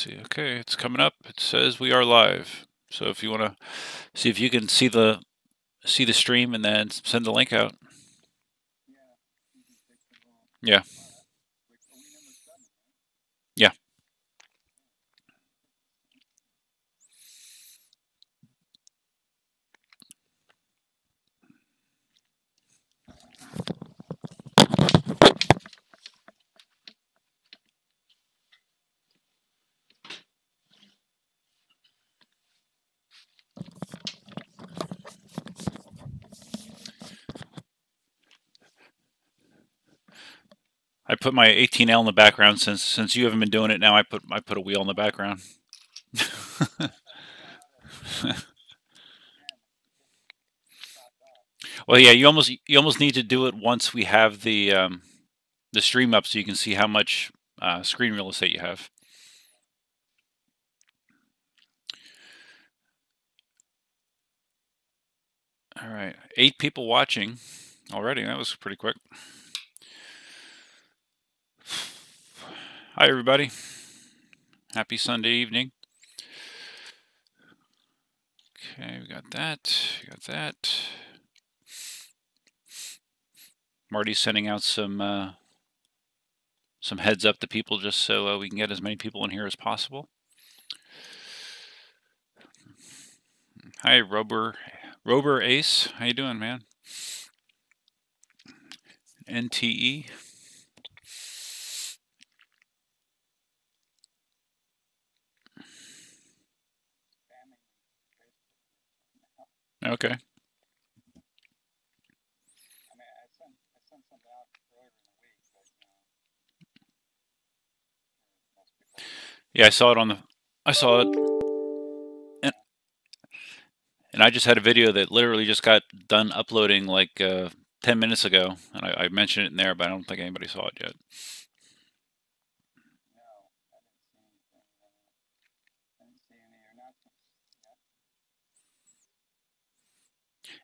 see. Okay, it's coming up. It says we are live. So if you want to see if you can see the stream and then send the link out. Yeah. Yeah. I put my 18L in the background since you haven't been doing it now. I put a wheel in the background. Well, yeah, you almost need to do it once we have the stream up so you can see how much screen real estate you have. All right, 8 people watching already. That was pretty quick. Hi, everybody. Happy Sunday evening. Okay, we got that. We got that. Marty's sending out some heads up to people just so we can get as many people in here as possible. Hi, Rober Ace. How you doing, man? NTE. Okay. Yeah, I saw it on the. I saw it, and I just had a video that literally just got done uploading like 10 minutes ago, and I mentioned it in there, but I don't think anybody saw it yet.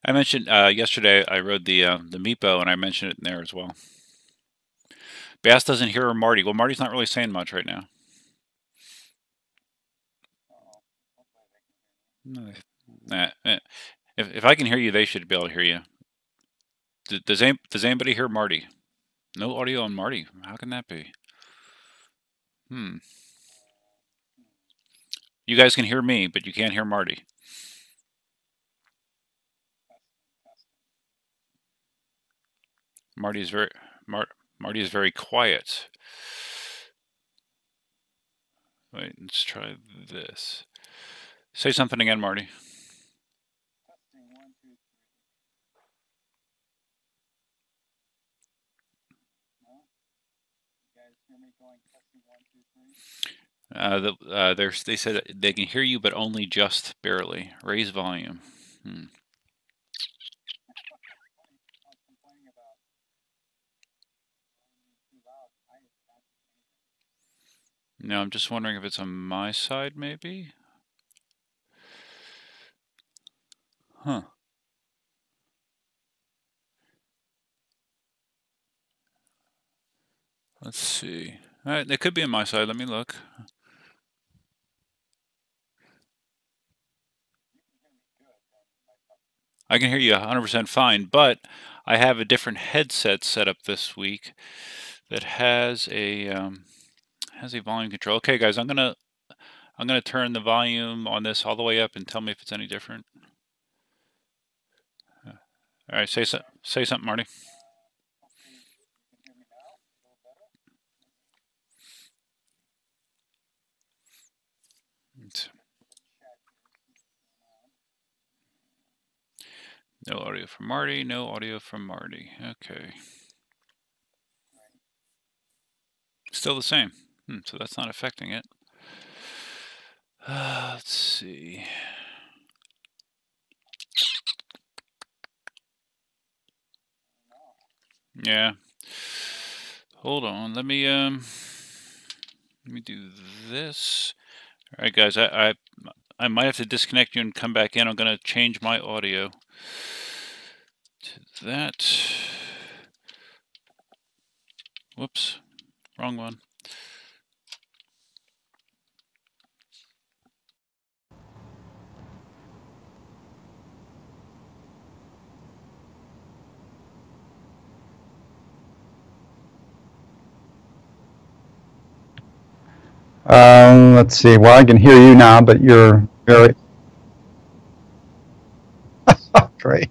I mentioned yesterday I rode the Meepo, and I mentioned it in there as well. Bass doesn't hear Marty. Well, Marty's not really saying much right now. If I can hear you, they should be able to hear you. Does anybody hear Marty? No audio on Marty. How can that be? You guys can hear me, but you can't hear Marty. Marty is very quiet. Wait, let's try this. Say something again, Marty. They said they can hear you, but only just barely. Raise volume. No, I'm just wondering if it's on my side, maybe? Huh. Let's see. It could be on my side. Let me look. I can hear you 100% fine, but I have a different headset set up this week that has a volume control. Okay, guys, I'm gonna turn the volume on this all the way up and tell me if it's any different. All right, say something, Marty. No audio from Marty. No audio from Marty. Okay. Still the same. So that's not affecting it. Let's see. Yeah. Hold on. Let me do this. All right, guys. I might have to disconnect you and come back in. I'm going to change my audio to that. Whoops. Wrong one. Let's see. Well, I can hear you now, but you're very great.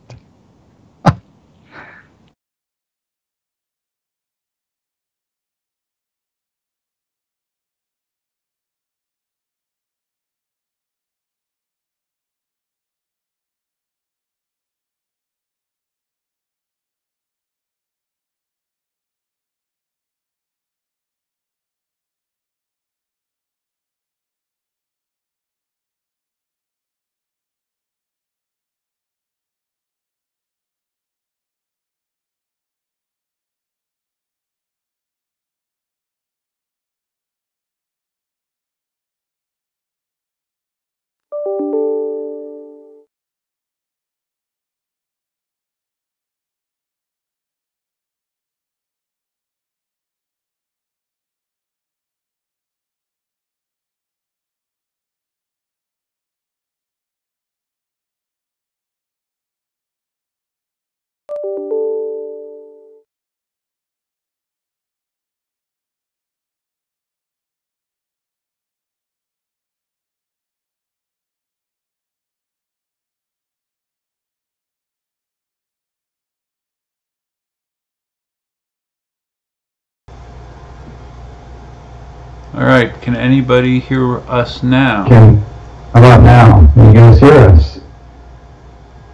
All right, can anybody hear us now? How about now? Can you guys hear us?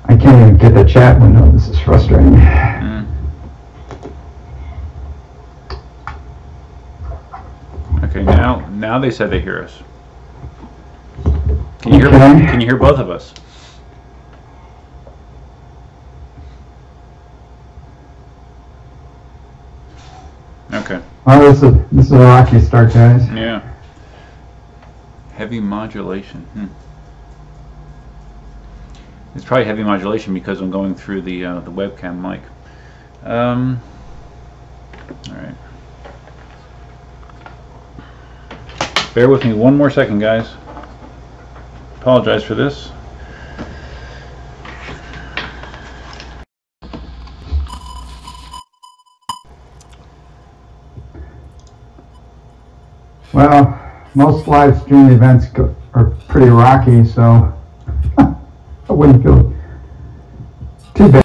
I can't even get the chat window. This is frustrating. Okay, now they said they hear us. Can you hear both of us? Okay. Oh, this is a rocky start, guys. Yeah. Heavy modulation. It's probably heavy modulation because I'm going through the webcam mic. All right. Bear with me one more second, guys. Apologize for this. Well, most live stream events are pretty rocky, so I wouldn't feel too bad.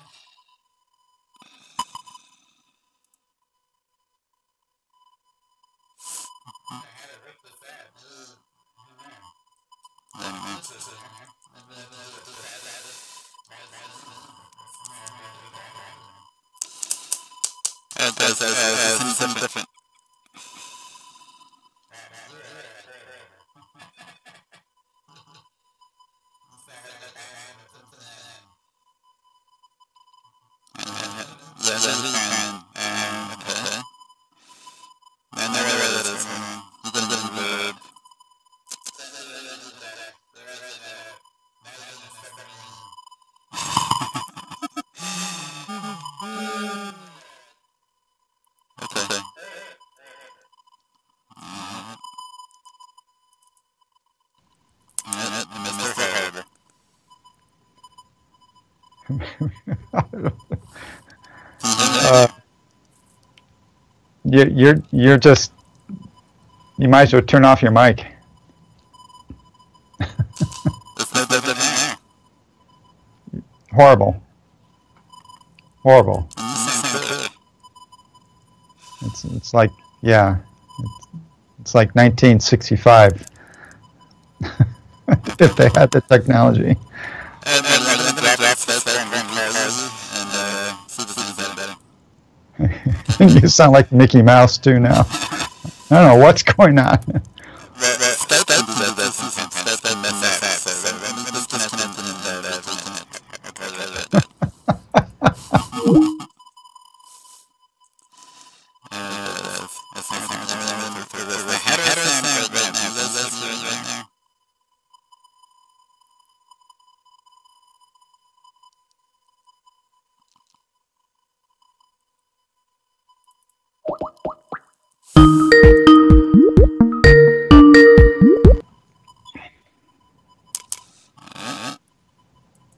Something different. You're just, you might as well turn off your mic. Horrible. It's like, yeah, it's like 1965 if they had the technology. You sound like Mickey Mouse too now. I don't know what's going on.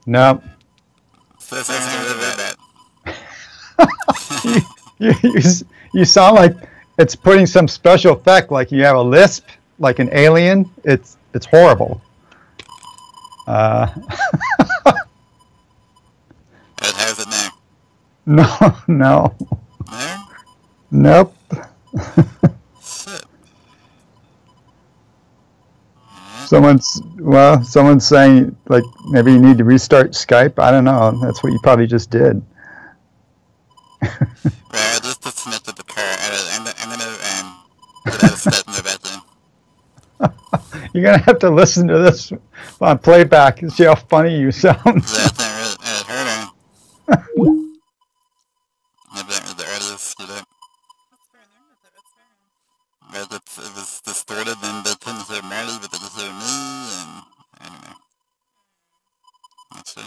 Nope. You sound like it's putting some special effect, like you have a lisp like an alien. It's horrible. It has it now. No. There? Nope. Shit. Someone's saying like maybe you need to restart Skype. I don't know. That's what you probably just did. Right, I just disconnected the car. I'm gonna get out of Skype and go back in. You're gonna have to listen to this on playback and see how funny you sound. That's not really heard on. Maybe that was the artist, you know. But it was distorted and they couldn't hear Marty, but they could hear me, and I don't know. Let's see.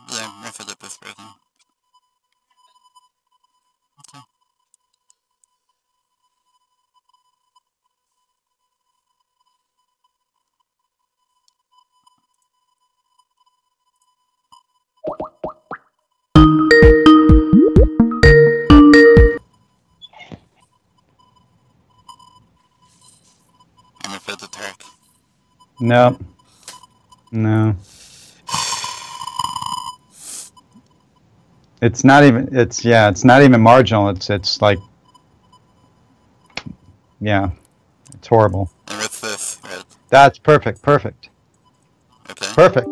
Yeah, I forget this person. Okay. I'm afraid to talk. No. It's not even. It's not even marginal. It's like, yeah, it's horrible. And what's this? Right. That's perfect. Okay. Perfect.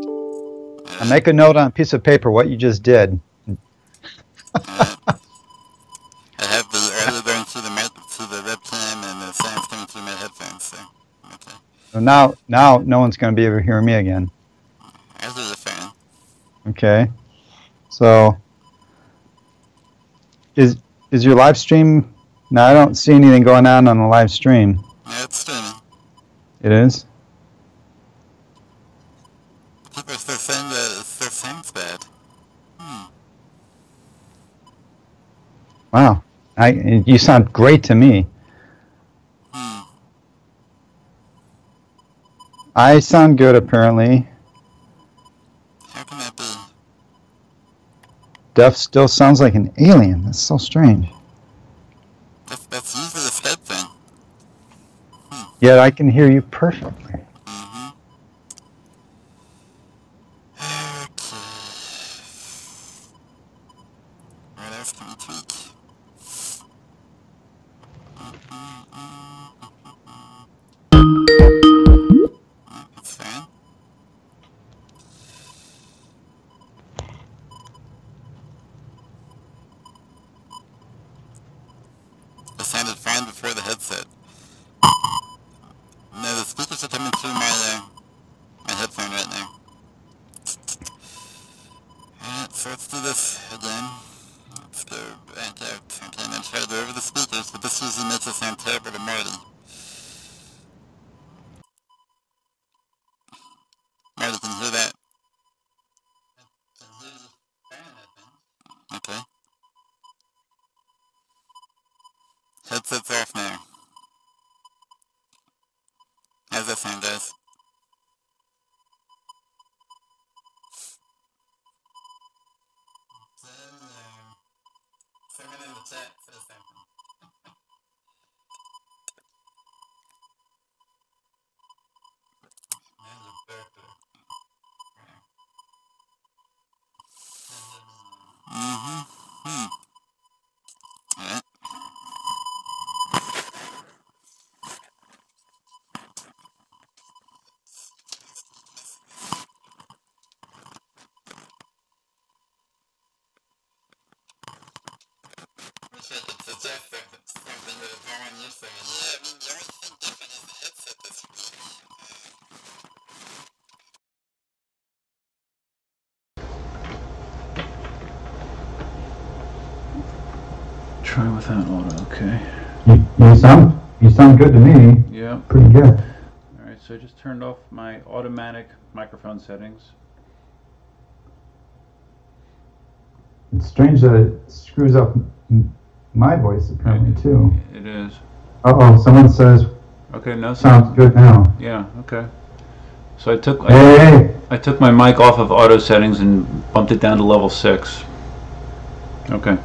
I make a note on a piece of paper what you just did. I have the audio going through the webcam and the sound's coming through my headphones, so okay. So now no one's going to be able to hear me again. As is a fan. Okay. So is your live stream? Now I don't see anything going on the live stream. Yeah, it's streaming. It is? People are still saying that their sound's bad. Wow. You sound great to me. I sound good apparently. How can that be? Duff still sounds like an alien. That's so strange. That's usually the Skype thing. Yet I can hear you perfectly. Okay. What else can we tweak? That's fine. It sounded fine before the headset. No, the speakers are coming through my headphone right now. Alright, so let's do this again. Let's go back out. Okay, and then try to go over the speakers, but this usually makes it sound terrible to Marty. Marty, can you hear that? Okay. Headsets off now. How's that sound, guys? Someone in the chat says something. Alright. It's something that everyone used to. Yeah, I mean, the only thing different is the headset this week. Try without auto, okay. You sound good to me. Yeah. Pretty good. Alright, so I just turned off my automatic microphone settings. It's strange that it screws up my voice apparently too. It is. Uh-oh, someone says Okay, no sounds good now. Yeah, okay. So I took Hey, I took my mic off of auto settings and bumped it down to level 6. Okay.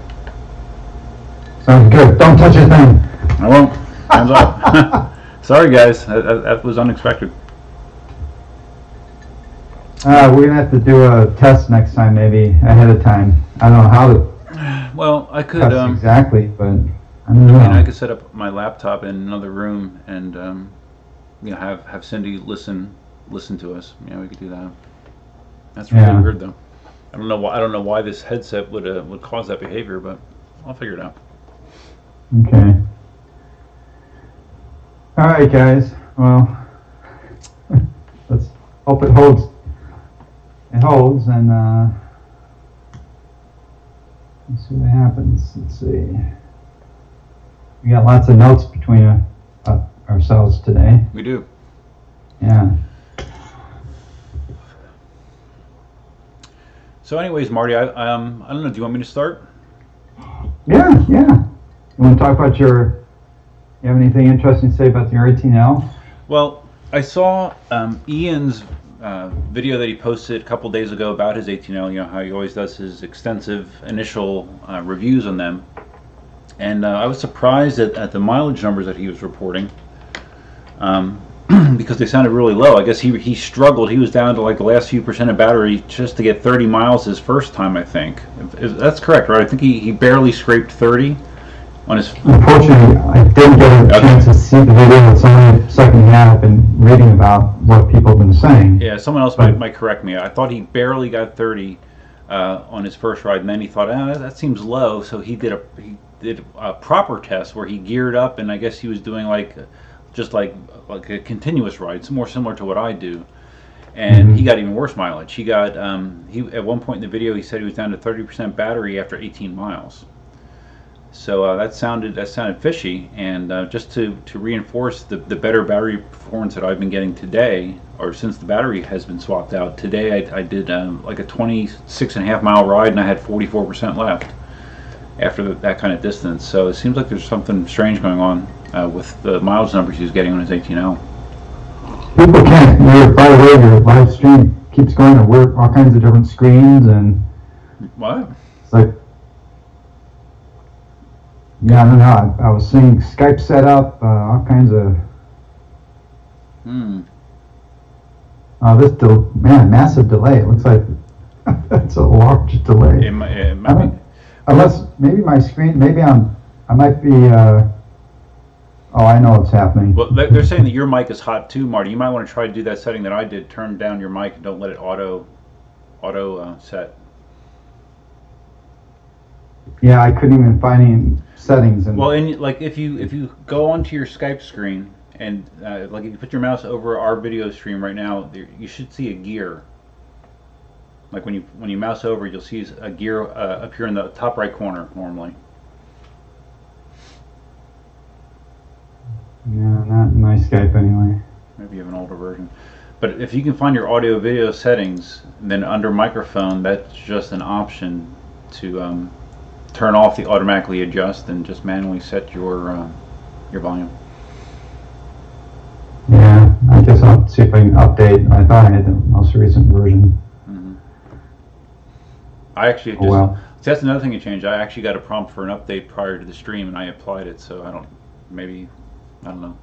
Sounds good. Don't touch a thing. I won't. Hands off. Sorry, guys. That was unexpected. We're going to have to do a test next time, maybe, ahead of time. I don't know how to Well, I could... test exactly, but I don't know. I could set up my laptop in another room and have Cindy listen to us. Yeah, we could do that. That's really weird, though. I don't know why this headset would cause that behavior, but I'll figure it out. Okay. All right, guys. Well, let's hope it holds. It holds, and let's see what happens. Let's see. We got lots of notes between ourselves today. We do. Yeah. So, anyways, Marty, I don't know. Do you want me to start? Yeah. You want to talk about you have anything interesting to say about your 18L? Well, I saw Ian's video that he posted a couple days ago about his 18L. You know how he always does his extensive initial reviews on them, and I was surprised at the mileage numbers that he was reporting, because they sounded really low. I guess he struggled. He was down to like the last few percent of battery just to get 30 miles his first time, I think. If that's correct, right? I think he barely scraped 30 on his... Unfortunately, I didn't get a chance to see the video. It's only secondhand. I've been reading about what people have been saying. Yeah, someone else might correct me. I thought he barely got 30 on his first ride, and then he thought, that seems low. So he did a proper test where he geared up, and I guess he was doing just like a continuous ride. It's more similar to what I do. And he got even worse mileage. He got at one point in the video he said he was down to 30% battery after 18 miles. So that sounded fishy, and just to reinforce the better battery performance that I've been getting today, or since the battery has been swapped out, today I did like a 26.5 mile ride, and I had 44% left after that kind of distance. So it seems like there's something strange going on with the mileage numbers he's getting on his 18L. People can't. By the way, your live stream keeps going to work, all kinds of different screens, and what? It's like, yeah, I don't know. I was seeing Skype set up, all kinds of. Massive delay. It looks like it's a large delay. It might be. Unless maybe my screen. Maybe I might be. Oh, I know what's happening. Well, they're saying that your mic is hot too, Marty. You might want to try to do that setting that I did. Turn down your mic and don't let it auto set. Yeah, I couldn't even find any settings. Well, if you go onto your Skype screen and if you put your mouse over our video stream right now, you should see a gear. Like when you mouse over, you'll see a gear appear in the top right corner normally. Yeah, not my Skype anyway. Maybe you have an older version. But if you can find your audio video settings, then under microphone, that's just an option to turn off the automatically adjust and just manually set your volume. Yeah, I guess I'll see if I can update. I thought I had the most recent version. I actually just, well. So that's another thing that changed. I actually got a prompt for an update prior to the stream, and I applied it. So I don't know.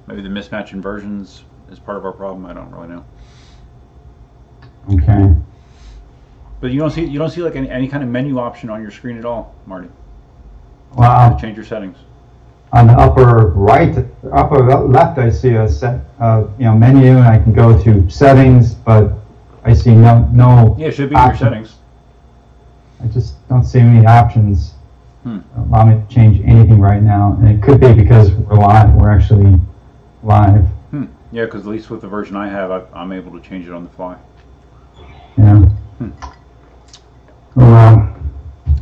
Maybe the mismatch in versions is part of our problem. I don't really know. Okay. But you don't see like any kind of menu option on your screen at all, Marty. Wow. To change your settings. On the upper left, I see a menu, and I can go to settings, but I see no. Yeah, it should be in your settings. I just don't see any options that allow me to change anything right now, and it could be because we're live. We're actually live. Yeah, because at least with the version I have, I'm able to change it on the fly. Yeah. Well.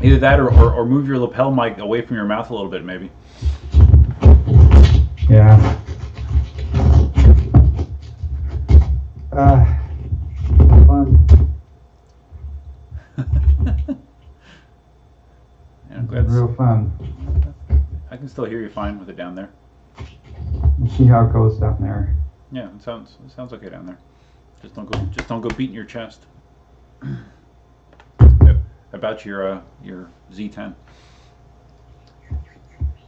Either that or move your lapel mic away from your mouth a little bit, maybe. Yeah. Fun. Yeah, I'm glad. Real fun. I can still hear you fine with it down there. We'll see how it goes down there. Yeah, it sounds okay down there. Just don't go beating your chest. About your Z10.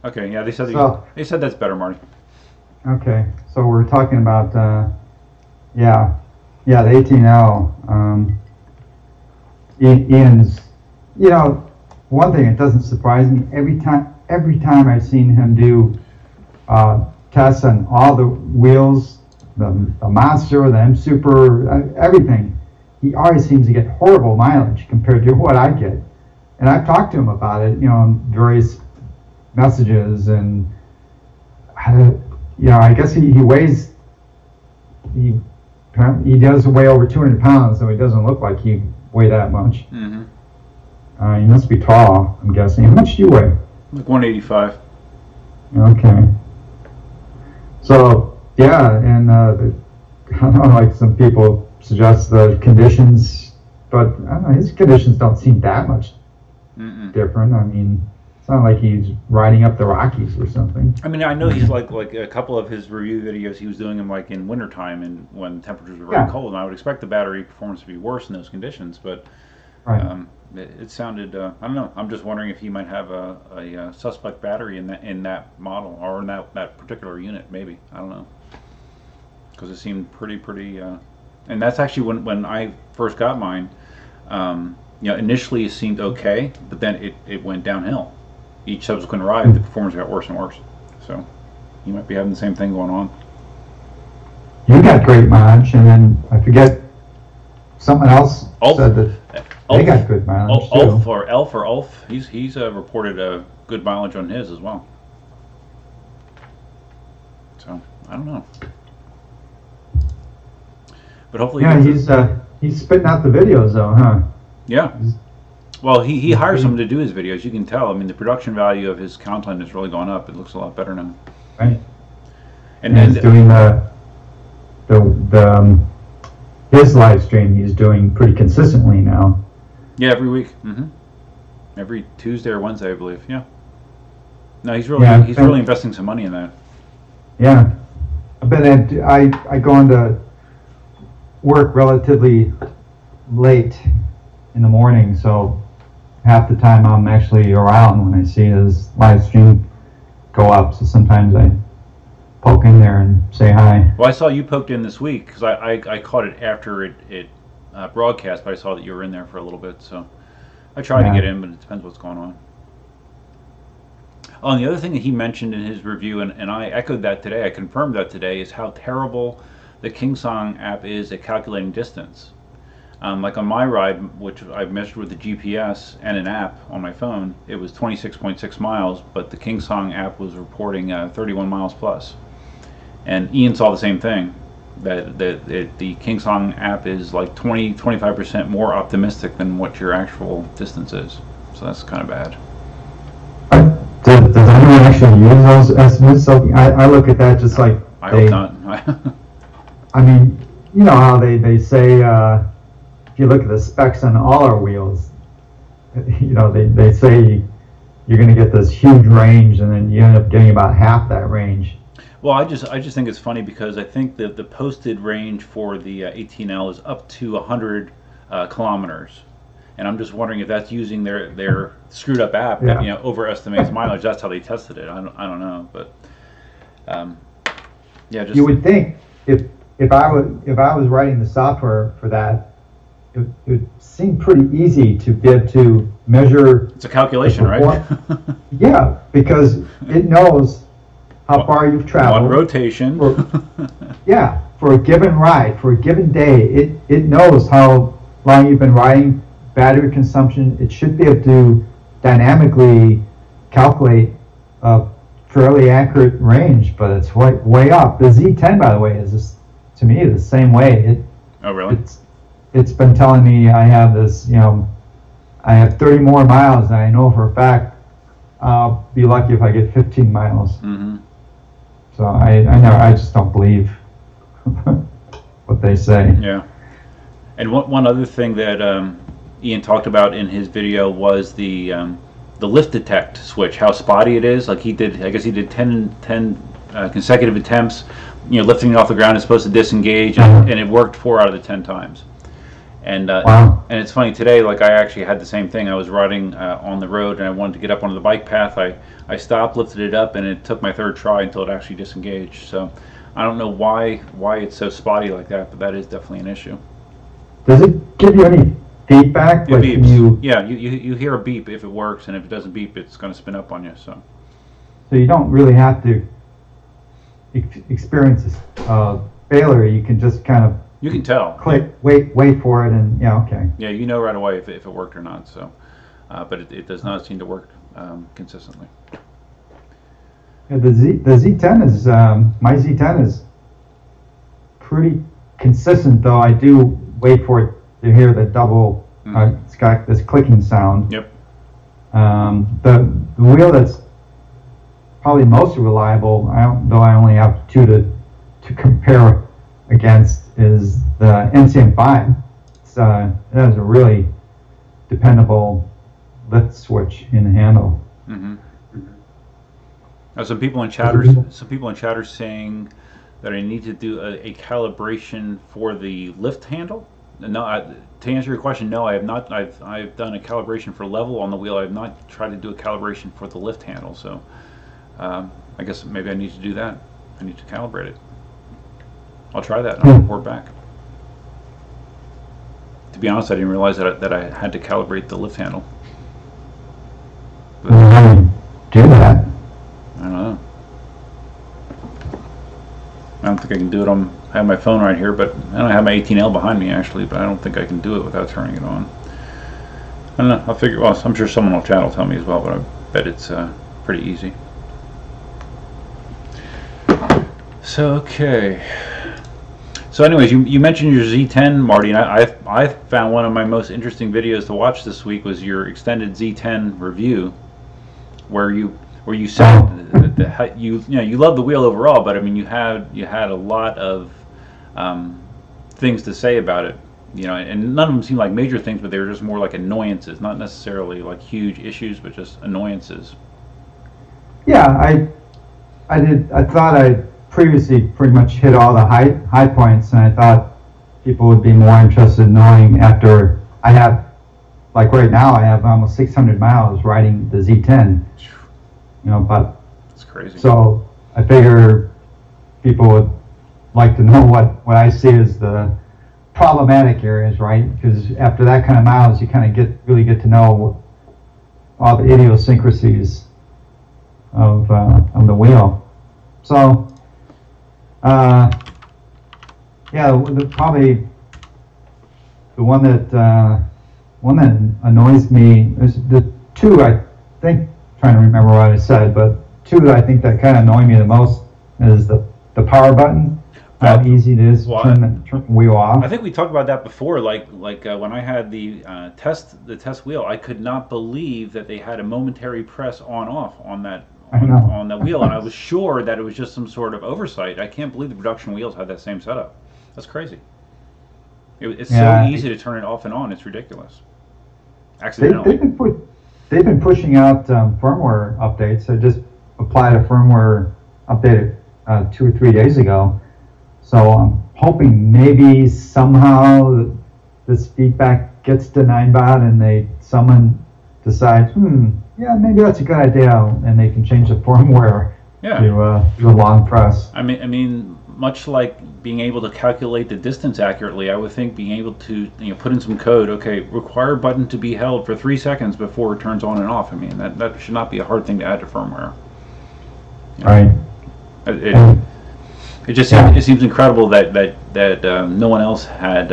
Okay, yeah, they said that's better, Marty. Okay, so we're talking about the 18L. Ian's, one thing that doesn't surprise me, every time I've seen him do tests on all the wheels, the Monster, the M Super, everything, he always seems to get horrible mileage compared to what I get. And I've talked to him about it, in various messages, and I guess he weighs, he does weigh over 200 pounds, so he doesn't look like he weigh that much. Mm-hmm. He must be tall, I'm guessing. How much do you weigh? Like 185. Okay. So, yeah, and I don't know, like some people suggest the conditions, but I don't know, his conditions don't seem that much different. I mean, it's not like he's riding up the Rockies or something. I mean, I know he's like a couple of his review videos, he was doing them like in wintertime and when temperatures were very cold, and I would expect the battery performance to be worse in those conditions, but it sounded, I don't know, I'm just wondering if he might have a suspect battery in that model, or in that particular unit, maybe. I don't know. Because it seemed pretty, and that's actually when I first got mine, initially it seemed okay, but then it went downhill. Each subsequent ride, the performance got worse and worse. So you might be having the same thing going on. You got great mileage, and then I forget, someone else said that they got good mileage too. Ulf, he's reported a good mileage on his as well. So I don't know, but hopefully, he's spitting out the videos though, huh? Yeah. Well, he hires someone to do his videos. You can tell. I mean, the production value of his content has really gone up. It looks a lot better now. Right. And he's doing his live stream. He's doing pretty consistently now. Yeah, every week. Mm-hmm. Every Tuesday or Wednesday, I believe. Yeah. No, he's really investing some money in that. Yeah, but I go into work relatively late in the morning, so half the time I'm actually around when I see his live stream go up. So sometimes I poke in there and say hi. Well, I saw you poked in this week because I caught it after it broadcast, but I saw that you were in there for a little bit, so I tried to get in, but it depends what's going on. Oh, and the other thing that he mentioned in his review, and I echoed that today, I confirmed that today, is how terrible the KingSong app is at calculating distance. Like on my ride, which I've measured with the GPS and an app on my phone, it was 26.6 miles, but the KingSong app was reporting 31 miles plus. And Ian saw the same thing, that the KingSong app is like 25% more optimistic than what your actual distance is. So that's kind of bad. Does anyone actually use those estimates? So I look at that just like I hope not. I mean, you know how they say, if you look at the specs on all our wheels, they say you're going to get this huge range, and then you end up getting about half that range. Well, I just think it's funny because I think that the posted range for the 18L is up to 100 kilometers, and I'm just wondering if that's using their screwed up app that overestimates mileage. That's how they tested it. I don't know, but just you would think if I was writing the software for that, it would seem pretty easy to be able to measure. It's a calculation, right? Yeah, because it knows how far you've traveled. One rotation. For a given ride, for a given day, it knows how long you've been riding, battery consumption. It should be able to dynamically calculate a fairly accurate range, but it's way up. The Z10, by the way, is to me the same way. Oh, really? It's been telling me I have this, I have 30 more miles, and I know for a fact I'll be lucky if I get 15 miles. Mm-hmm. So I just don't believe what they say. Yeah. And one other thing that Ian talked about in his video was the lift detect switch, how spotty it is. Like I guess he did 10 consecutive attempts, lifting it off the ground is supposed to disengage, and it worked 4 out of the 10 times. And Wow. and it's funny today, like I actually had the same thing. I was riding on the road and I wanted to get up onto the bike path. I stopped, lifted it up, and it took my third try until it actually disengaged. So I don't know why it's so spotty like that, but that is definitely an issue. Does it give you any feedback? It Like beeps. Yeah, you hear a beep if it works, and if it doesn't beep, it's going to spin up on you. So you don't really have to experience failure. You can just kind of you can tell. click, wait for it, and yeah, okay. Yeah, you know right away if it worked or not. So, but it does not seem to work consistently. Yeah, the Z10 is my Z10 is pretty consistent, though. I do wait for it to hear the double. It's got this clicking sound. Yep. The wheel that's probably most reliable, though I only have two to compare against, is the NCM5. It has a really dependable lift switch in the handle. Mm-hmm. Now, some people in chatter saying that I need to do a calibration for the lift handle. No, to answer your question, no, I have not. I've done a calibration for level on the wheel. I have not tried to do a calibration for the lift handle. So I guess maybe I need to do that. I need to calibrate it. I'll try that and I'll report back. To be honest, I didn't realize that I had to calibrate the lift handle. But, How do you do that? I don't know. I don't think I can do it on. I have my phone right here, but I don't have my 18L behind me actually. But I don't think I can do it without turning it on. I don't know. I'll figure. Well, I'm sure someone on chat will tell me as well, but I bet it's pretty easy. So okay. So anyways, you mentioned your Z10, Marty, and I found one of my most interesting videos to watch this week was your extended Z10 review, where you said that you love the wheel overall, but I mean you had a lot of things to say about it, and none of them seemed like major things, but they were just more like annoyances, not necessarily like huge issues, but just annoyances. Yeah, I thought I previously pretty much hit all the high points, and I thought people would be more interested in knowing after I have, like right now, I have almost 600 miles riding the Z10. But it's crazy. So I figure people would like to know what I see as the problematic areas, right? Because after that kind of miles, you kind of really get to know all the idiosyncrasies of the wheel. So, probably the one that annoys me is the two, I think. Trying to remember what I said, but two that I think that kind of annoy me the most is the power button. How easy it is to turn the wheel off. I think we talked about that before. Like when I had the test wheel, I could not believe that they had a momentary press on/off on that wheel, and I was sure that it was just some sort of oversight. I can't believe the production wheels had that same setup. That's crazy. It's so easy to turn it off and on. It's ridiculous. Accidentally. They've been pushing out firmware updates. I just applied a firmware update 2 or 3 days ago. So I'm hoping maybe somehow this feedback gets to Ninebot and someone decides, maybe that's a good idea, and they can change the firmware to a long press. I mean, much like being able to calculate the distance accurately, I would think being able to put in some code. Okay, require button to be held for 3 seconds before it turns on and off. I mean that should not be a hard thing to add to firmware. Right. It just it seems incredible that no one else had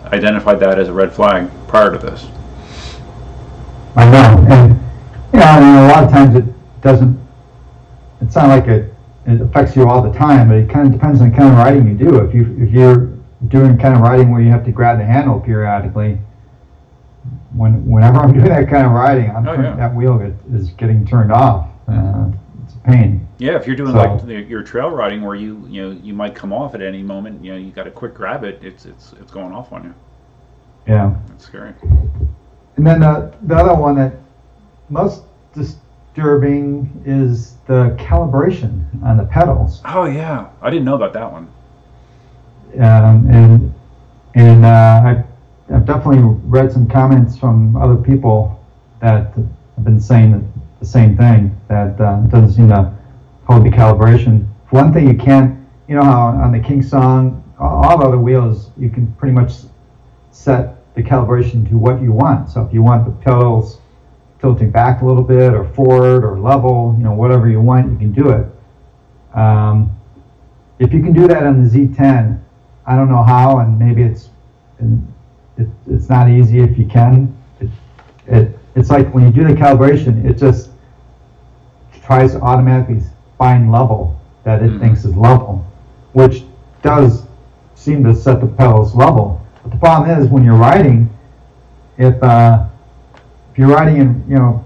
identified that as a red flag prior to this. I know, and a lot of times it doesn't. It's not like it affects you all the time, but it kind of depends on the kind of riding you do. If you're doing kind of riding where you have to grab the handle periodically, whenever I'm doing that kind of riding, that wheel is getting turned off. It's a pain. Yeah, if you're doing like your trail riding where you might come off at any moment, you got to quick grab it. It's going off on you. Yeah, it's scary. And then the other one that most just disturbing is the calibration on the pedals. Oh yeah, I didn't know about that one. I've definitely read some comments from other people that have been saying the same thing, that it doesn't seem to hold the calibration. For one thing, you can't, you know how on the KingSong, all other wheels, you can pretty much set the calibration to what you want. So if you want the pedals tilting back a little bit or forward or level, you know, whatever you want, you can do it. If you can do that on the Z10, I don't know how, and maybe it's not easy if you can. It's like when you do the calibration, it just tries to automatically find level that it thinks is level, which does seem to set the pedals level. But the problem is when you're riding, if you're riding in, you know,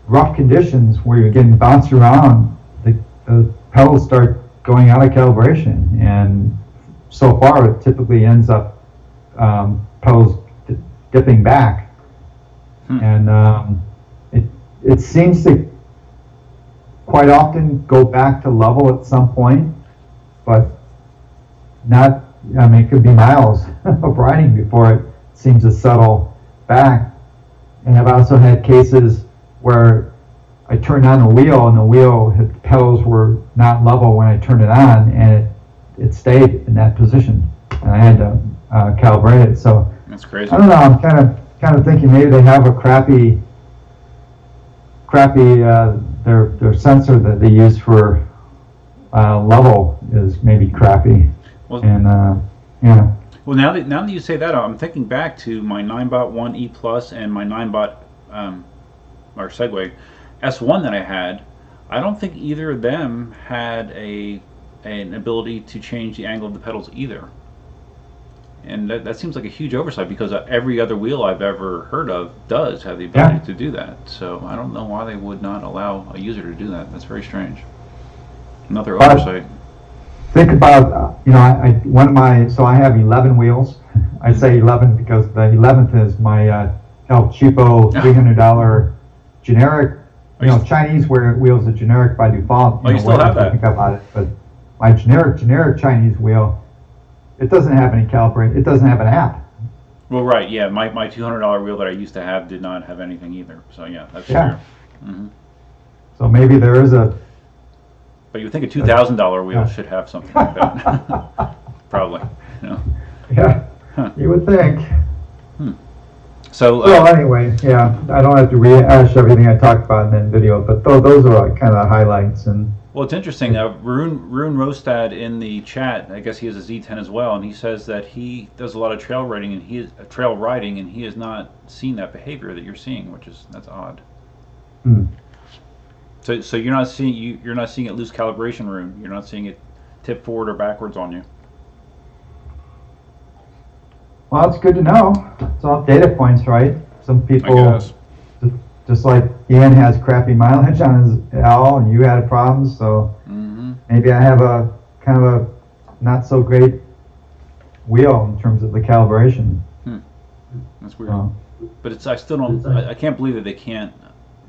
rough conditions where you're getting bounced around, the pedals start going out of calibration, and so far it typically ends up pedals dipping back, and it seems to quite often go back to level at some point, but not. I mean, it could be miles of riding before it seems to settle back. And I've also had cases where I turned on the wheel and the pedals were not level when I turned it on, and it stayed in that position, and I had to calibrate it. So that's crazy. I don't know. I'm kind of thinking maybe they have a crappy their sensor that they use for level is maybe crappy. Well, and yeah. Well, now that you say that, I'm thinking back to my Ninebot 1E Plus and my Ninebot or Segway S1 that I had. I don't think either of them had an ability to change the angle of the pedals either. And that seems like a huge oversight, because every other wheel I've ever heard of does have the ability to do that. So I don't know why they would not allow a user to do that. That's very strange. Another oversight. Think about, you know, I have 11 wheels. I say 11 because the 11th is my El Cheapo $300 generic. You know, Chinese wheels are generic by default. You still have that? Think about it, but my generic Chinese wheel, it doesn't have any calibrate. It doesn't have an app. Well, right, yeah. My $200 wheel that I used to have did not have anything either. So yeah, that's true. Mm-hmm. So maybe there is a. But you would think a $2,000 wheel should have something like that. Probably. You know? Yeah, you would think. So anyway, yeah, I don't have to rehash everything I talked about in that video, but those are like kind of the highlights. And well, it's interesting. Rune Rostad in the chat, I guess he has a Z10 as well, and he says that he does a lot of trail riding, and he has not seen that behavior that you're seeing, that's odd. So you're not seeing it lose calibration, Rune. You're not seeing it tip forward or backwards on you. Well, it's good to know. It's all data points, right? Some people, just like Ian has crappy mileage on his L, and you had problems, so maybe I have a kind of a not so great wheel in terms of the calibration. That's weird. But I still don't. I can't believe that they can't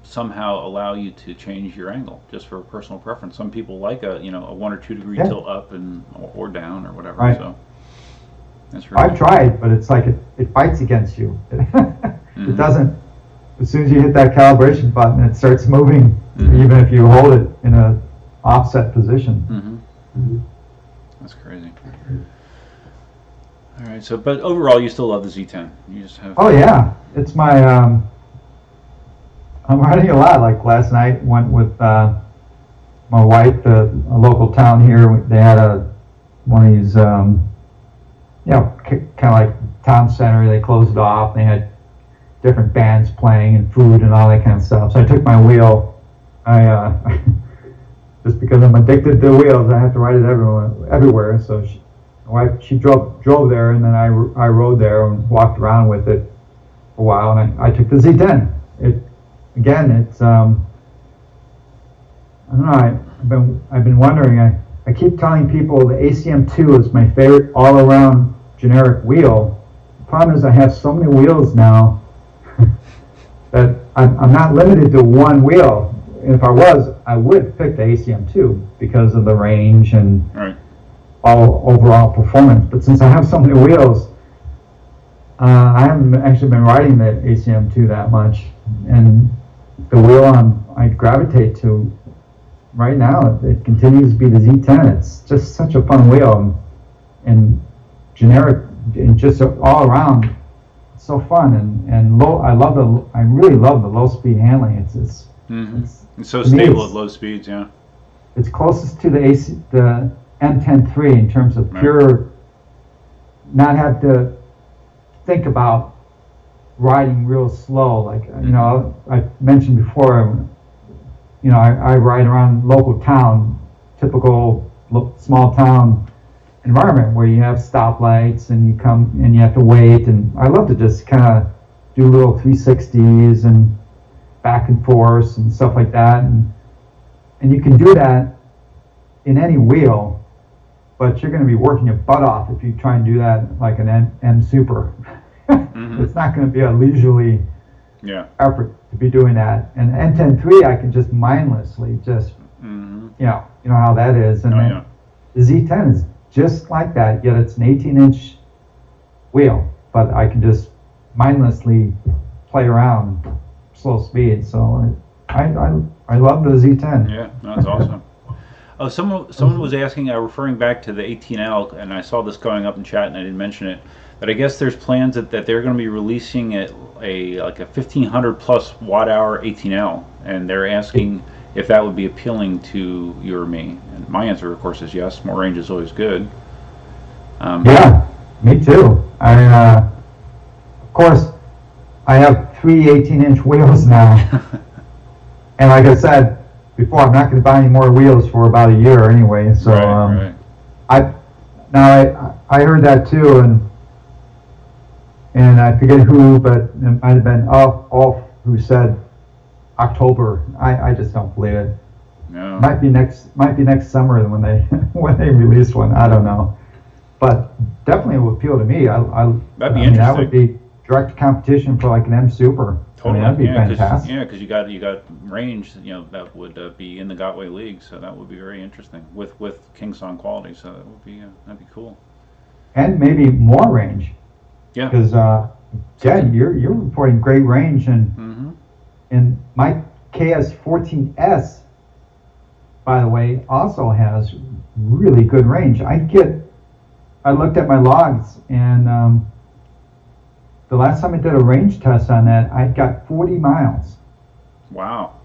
somehow allow you to change your angle just for personal preference. Some people like a 1 or 2 degree tilt up or down or whatever. Right. So that's really. I've tried, but it's like it fights against you. It doesn't. As soon as you hit that calibration button, it starts moving, even if you hold it in a offset position. That's crazy. All right. So, but overall, you still love the Z10. You just have. Oh yeah, it's my. I'm riding a lot. Like last night, went with my wife to a local town here. They had one of these, kind of like town center. They closed it off. They had different bands playing and food and all that kind of stuff. So I took my wheel. I just because I'm addicted to wheels, I have to ride it everywhere. So my wife, she drove there, and then I rode there and walked around with it for a while. And I took the Z10. Again, it's I don't know. I've been wondering. I keep telling people the ACM2 is my favorite all-around generic wheel. The problem is I have so many wheels now that I'm not limited to one wheel. if I was, I would pick the ACM2 because of the range and Right. all overall performance. But since I have so many wheels, I haven't actually been riding the ACM2 that much. And the wheel I gravitate to right now, it continues to be the Z10. It's just such a fun wheel and generic and just all around. It's so fun and low. I really love the low speed handling. It's so stable at low speeds. Yeah. It's closest to the M10-3 in terms of pure, not have to think about riding real slow. Like, I mentioned before, I ride around local town, typical small town environment where you have stoplights and you come and you have to wait. And I love to just kind of do little 360s and back and forth and stuff like that. And you can do that in any wheel, but you're going to be working your butt off if you try and do that like an M Super. It's not going to be a leisurely effort to be doing that. And M10-3, I can just mindlessly just, you know how that is. And then the Z10 is just like that, yet it's an 18-inch wheel, but I can just mindlessly play around slow speed. So I love the Z10. Yeah, that's awesome. Oh, someone was asking, referring back to the 18L, and I saw this going up in chat, and I didn't mention it. But I guess there's plans that they're going to be releasing a 1500 plus watt hour 18L, and they're asking if that would be appealing to you or me. And my answer, of course, is yes. More range is always good. Yeah, me too. Of course, I have 3 18-inch wheels now, and like I said before, I'm not going to buy any more wheels for about a year anyway. So I heard that too, and I forget who, but it might have been Ulf who said October. I just don't believe it. No. Might be next summer when they release one. I don't know, but definitely would appeal to me. That'd be interesting. That would be direct competition for like an M Super. Totally, that'd be fantastic. Because you got range, that would be in the Gotway League, so that would be very interesting with KingSong quality. So that would be that'd be cool. And maybe more range. Yeah. Because you're reporting great range, and my KS14S, by the way, also has really good range. I looked at my logs, and the last time I did a range test on that, I got 40 miles. Wow.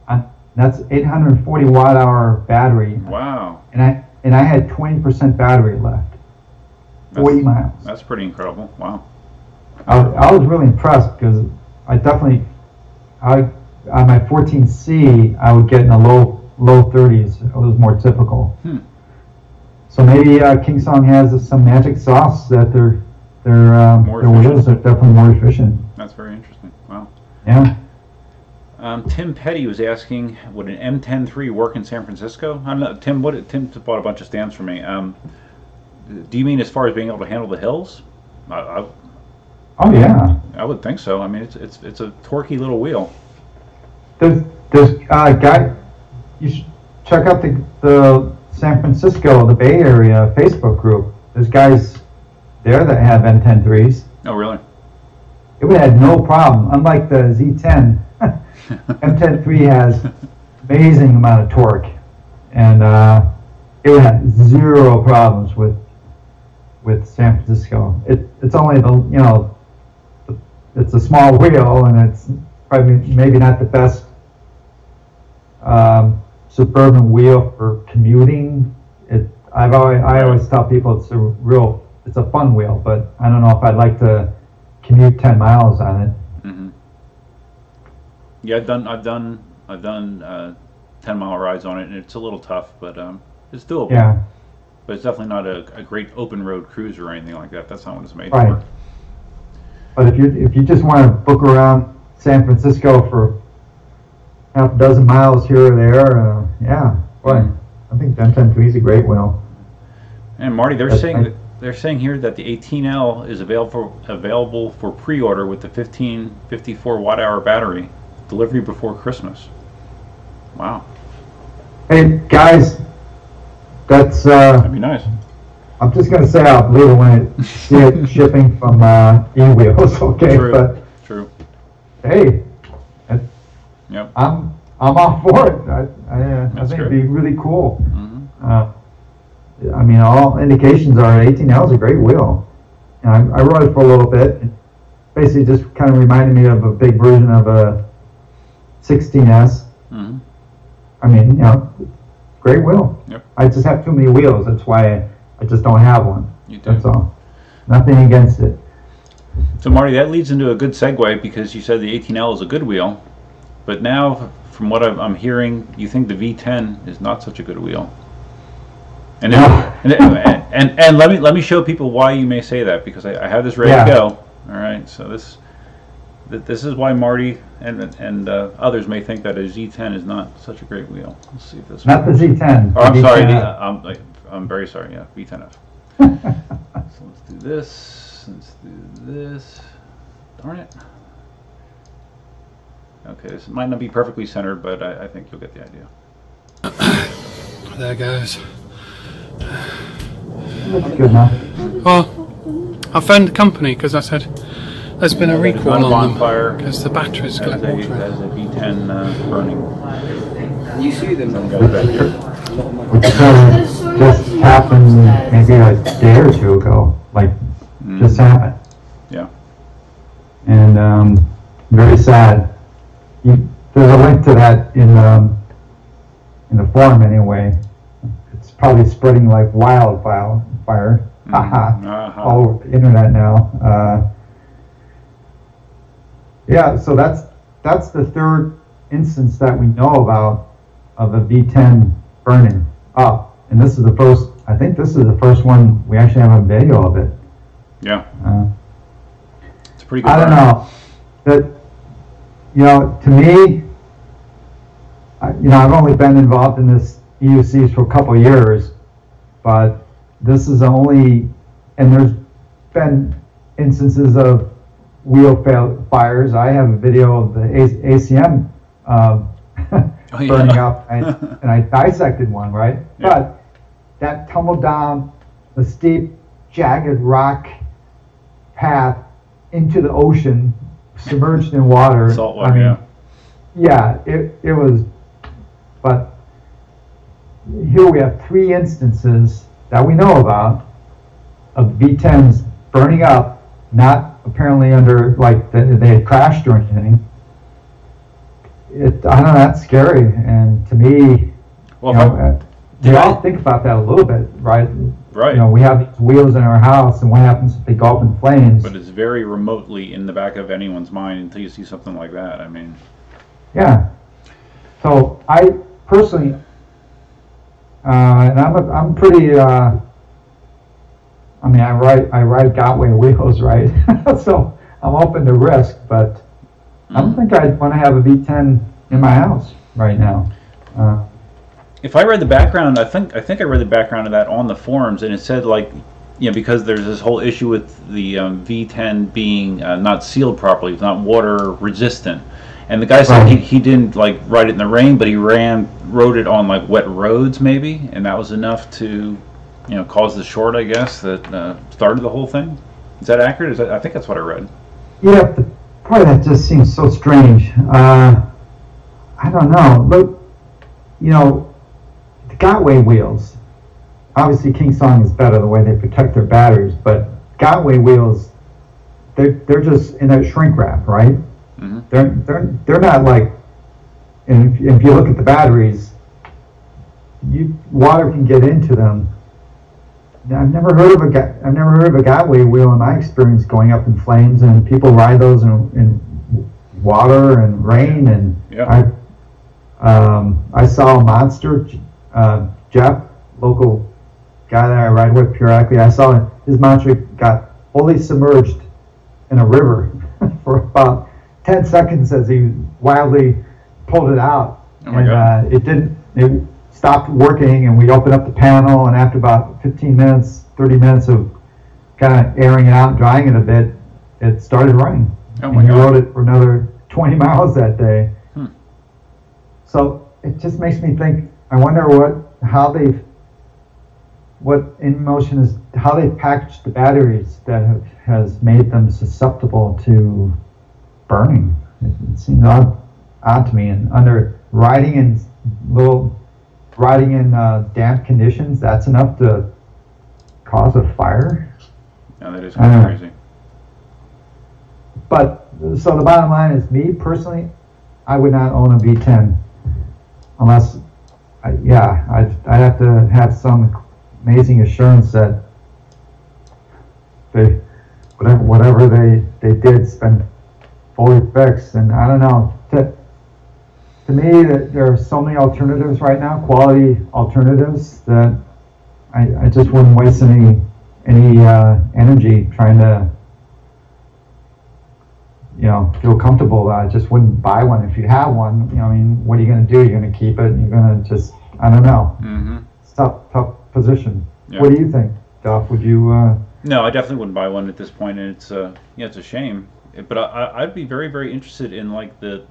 That's 840 watt hour battery. Wow. And I had 20% battery left. 40 miles. That's pretty incredible. Wow. I was really impressed because on my 14C, I would get in the low 30s. It was more typical. So maybe KingSong has some magic sauce that their wheels are definitely more efficient. That's very interesting. Wow. Yeah. Tim Petty was asking, would an M10-3 work in San Francisco? I don't know, Tim. Tim bought a bunch of stamps for me. Do you mean as far as being able to handle the hills? Oh yeah. I would think so. I mean, it's a torquey little wheel. There's guy. You should check out the San Francisco, the Bay Area Facebook group. There's guys there that have M10-3s. Oh really? It would have no problem. Unlike the Z10, M10-3 has amazing amount of torque, and it would have zero problems with San Francisco. It's only it's a small wheel, and it's probably maybe not the best suburban wheel for commuting. I always tell people it's a fun wheel, but I don't know if I'd like to commute 10 miles on it. Yeah, I've done 10-mile rides on it, and it's a little tough, but it's doable. Yeah. But it's definitely not a great open road cruiser or anything like that. That's not what it's made Right. for. But if you just want to book around San Francisco for half a dozen miles here or there, I think the M10-3 is a great wheel. And Marty, they're saying here that the 18L is available for pre-order with the 1554 watt hour battery, delivery before Christmas. Wow. Hey guys, that's That'd be nice. I'm just gonna say I'll believe it when I see it shipping from e-wheels, okay? True. But True. hey, Yep. I'm all for it. I That's think it'd great. be really cool. Mm-hmm. I mean, all indications are 18L is a great wheel. And I rode it for a little bit. It basically just kind of reminded me of a big version of a 16S. Mm-hmm. I mean, you know, great wheel. Yep. I just have too many wheels. That's why I just don't have one. You do. That's all. Nothing against it. So Marty, that leads into a good segue because you said the 18L is a good wheel, but now from what I'm hearing, you think the V10 is not such a good wheel. And and let me show people why you may say that, because I have this ready to go. All right, so this is why Marty and others may think that a Z10 is not such a great wheel. Let's see if this. Not the Z10. Oh, I'm sorry. V10F. I'm very sorry. Yeah, V10F. So let's do this. Let's do this. Darn it. Okay, this might not be perfectly centered, but I think you'll get the idea. There goes. Looks good now. Well, I phoned the company because I said there's been a recall on a on them bonfire because the batteries as get a water. V10 burning. You see them? Which just happened maybe a day or two ago. Like, just happened. Yeah. And very sad. There's a link to that in the forum anyway. It's probably spreading like wildfire. All over the internet now. Yeah, so that's the third instance that we know about of a V10 burning up, and this is the first. I think this is the first one we actually have a video of it. Yeah. It's a pretty good. I don't know. That, you know, to me, I've only been involved in this EUCs for a couple of years, but this is only, and there's been instances of wheel fires. I have a video of the ACM burning up, and I dissected one, right? Yeah. But that tumbled down the steep, jagged rock path into the ocean, submerged in water. Salt water, yeah, it was, but here we have three instances that we know about of V10s burning up, not apparently under, like, they had crashed or anything. I don't know, that's scary, and to me, well, we all think about that a little bit, right? Right. You know, we have these wheels in our house, and what happens if they go up in flames? But it's very remotely in the back of anyone's mind until you see something like that. I mean. Yeah. So I personally, and I'm pretty. I ride Gotway wheels, right? So I'm open to risk, but I don't think I'd want to have a V10 in my house right now. If I read the background, I think I read the background of that on the forums, and it said, like, you know, because there's this whole issue with the V10 being not sealed properly, it's not water resistant, and the guy said he didn't like ride it in the rain, but he rode it on like wet roads maybe, and that was enough to, you know, cause the short, I guess, that started the whole thing. Is that accurate? I think that's what I read. Yeah, the part of that just seems so strange. I don't know. Look, you know, the Gotway wheels, obviously KingSong is better the way they protect their batteries, but Gotway wheels, they're just in a shrink wrap, right? Mm-hmm. They're not like, and if you look at the batteries, water can get into them. I've never heard of a Gotway wheel in my experience going up in flames, and people ride those in water and rain, and yeah. I saw a monster. Jeff, local guy that I ride with periodically, I saw his monster got fully submerged in a river for about 10 seconds as he wildly pulled it out. Oh my God. It stopped working, and we opened up the panel, and after about 15 minutes, 30 minutes of kind of airing it out and drying it a bit, it started running. Oh my and God. we rode it for another 20 miles that day. So it just makes me think. I wonder what Inmotion is, how they packaged the batteries that has made them susceptible to burning. It seems odd to me. And under riding in damp conditions, that's enough to cause a fire. Yeah, that is kind of crazy. But so the bottom line is, me personally, I would not own a V10 unless, I'd have to have some amazing assurance that they, whatever they did's been fully fixed. And I don't know. To me, there are so many alternatives right now, quality alternatives, that I just wouldn't waste any energy trying to, feel comfortable. I just wouldn't buy one. If you have one, I mean, what are you going to do? You're going to keep it? You're going to just, I don't know. Mm-hmm. It's tough position. Yeah. What do you think, Duff? Would you? No, I definitely wouldn't buy one at this point, and it's it's a shame. But I'd be very, very interested in like the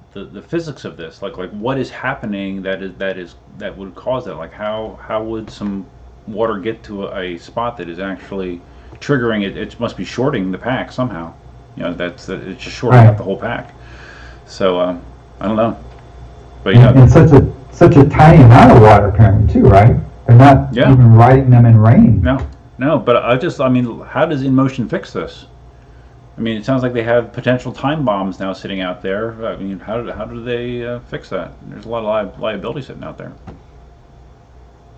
physics of this, like what is happening that would cause that. Like how would some water get to a spot that is actually triggering it? It must be shorting the pack somehow. It's just shorting out the whole pack. So I don't know. But and such a tiny amount of water apparently too, right? They're not even riding them in rain. No. But I mean, how does Inmotion fix this? I mean, it sounds like they have potential time bombs now sitting out there. I mean, how do they fix that? There's a lot of liability sitting out there.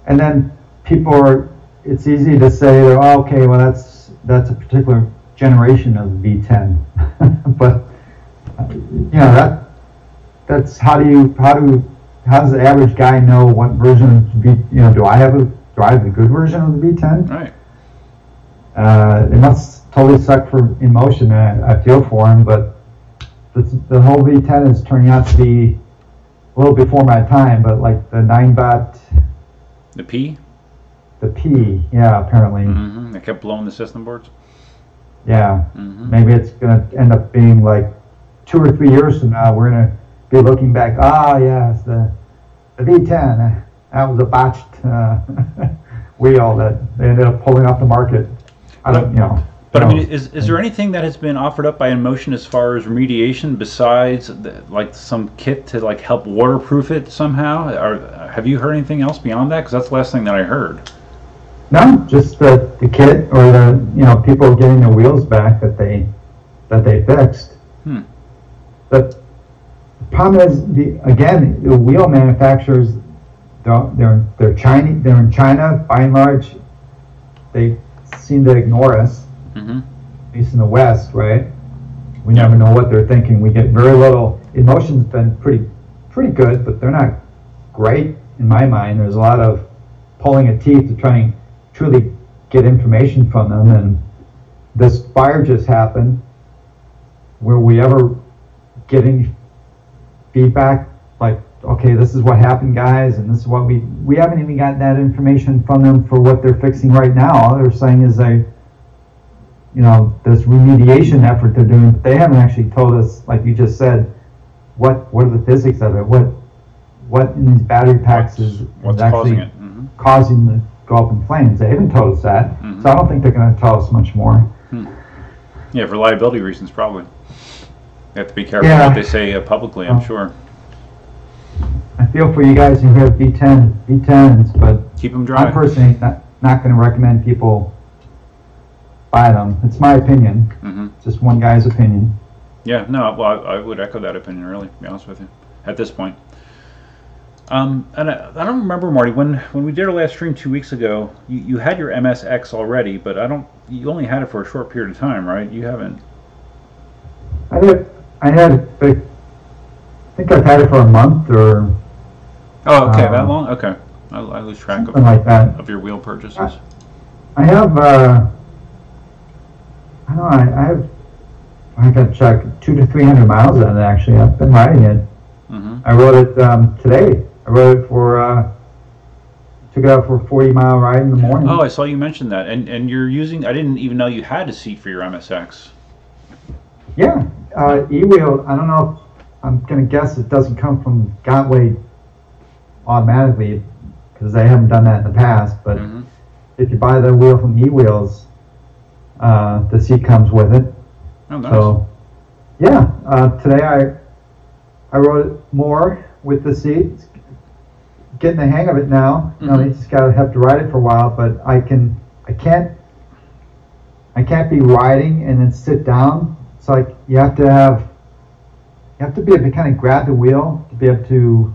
And then it's easy to say, oh, okay, well that's a particular generation of V10, but that's how does the average guy know what version of V? Do I have the good version of the V10? Right. It must totally suck for Inmotion. I feel for him, but the whole V10 is turning out to be a little before my time. But like the Ninebot, the P, apparently. Mm-hmm. They kept blowing the system boards. Yeah, mm-hmm. Maybe it's gonna end up being like 2 or 3 years from now, we're gonna be looking back. Yes, the V10. That was a botched wheel that they ended up pulling off the market. I don't, But I mean, is there anything that has been offered up by Inmotion as far as remediation besides like some kit to like help waterproof it somehow? Or have you heard anything else beyond that? Because that's the last thing that I heard. No, just the kit or the people getting their wheels back that they fixed. But the problem is the wheel manufacturers, they're Chinese. They're in China by and large. They seem to ignore us. Mm-hmm. At least in the West, right? We never know what they're thinking. We get very little. Inmotion's been pretty good, but they're not great in my mind. There's a lot of pulling of teeth to try and truly get information from them. And this fire just happened. Were we ever getting feedback like, okay, this is what happened, guys, and this is what we haven't even gotten that information from them for what they're fixing right now. All they're saying is this remediation effort they're doing, but they haven't actually told us, like you just said, what are the physics of it? What in these battery packs is actually causing them to go up in flames? They haven't told us that, so I don't think they're going to tell us much more. Yeah, for liability reasons, probably. They have to be careful what they say publicly, I'm sure. I feel for you guys who have V10s, but keep them dry. I'm personally not going to recommend people buy them. It's my opinion. Mm-hmm. It's just one guy's opinion. Yeah, no, well, I would echo that opinion, really, to be honest with you, at this point. And I don't remember, Marty, when we did our last stream 2 weeks ago, you had your MSX already, but you only had it for a short period of time, right? You haven't. I think I've had it for a month or. Oh, okay, that long? Okay. I lose track of your wheel purchases. I have, I don't know, I got to check 200 to 300 miles on it, actually. I've been riding it. Mm-hmm. I rode it today. I rode it took it out for a 40-mile ride in the morning. Oh, I saw you mention that. And you're using, I didn't even know you had a seat for your MSX. Yeah, E-wheel, I don't know, I'm going to guess it doesn't come from Gotway automatically because they haven't done that in the past. But if you buy the wheel from E-Wheels, the seat comes with it. Oh, nice. So yeah, today I rode it more with the seat. Getting the hang of it now. You know, you just gotta have to ride it for a while. But I can't be riding and then sit down. It's like you have to be able to kind of grab the wheel to be able to,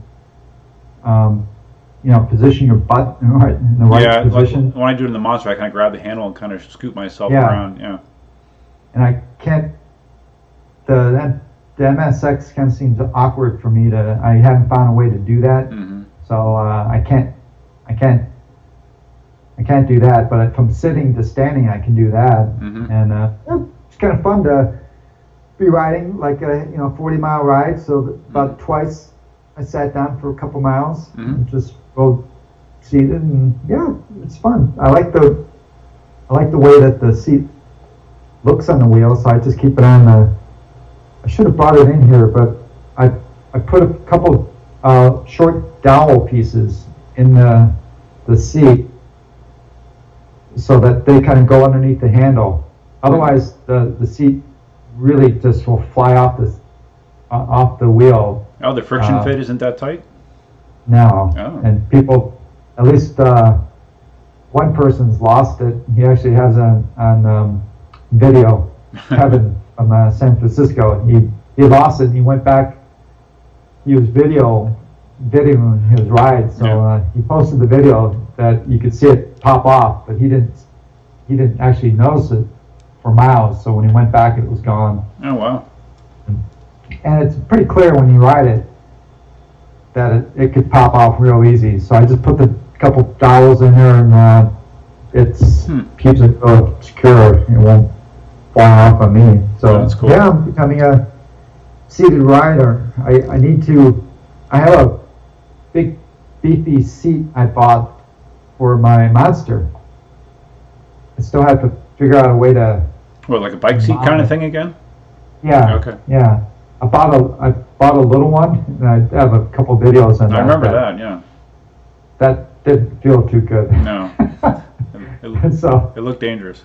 position your butt in the right position. Like when I do it in the Monster, I kind of grab the handle and kind of scoop myself Yeah. around. Yeah. And I can't. The MSX kind of seems awkward for me I haven't found a way to do that. So I can't do that. But from sitting to standing, I can do that. And it's kind of fun to be riding like a 40-mile ride. So about twice I sat down for a couple miles and just rode seated, and yeah, it's fun. I like the way that the seat looks on the wheel, so I just keep it on the. I should have brought it in here, but I put a couple short dowel pieces in the seat so that they kind of go underneath the handle. Otherwise, the seat really just will fly off the wheel. Oh, the friction fit isn't that tight? No. Oh. And people, at least one person's lost it. He actually has on video. Kevin from San Francisco. He lost it. And he went back. He was videoing his ride, so he posted the video that you could see it pop off, but he didn't actually notice it for miles. So when he went back, it was gone. Oh wow! And it's pretty clear when you ride it that it could pop off real easy. So I just put the couple dowels in there, and it keeps it real secure. It won't fly off on me. So that's cool. Yeah, I'm becoming a seated rider. I have a big beefy seat I bought for my Monster. I still have to figure out a way to. What, like a bike seat kind of thing again? Yeah. Okay. Yeah. I bought a little one, and I have a couple videos on that. I remember that. Yeah. That didn't feel too good. No. So it looked dangerous.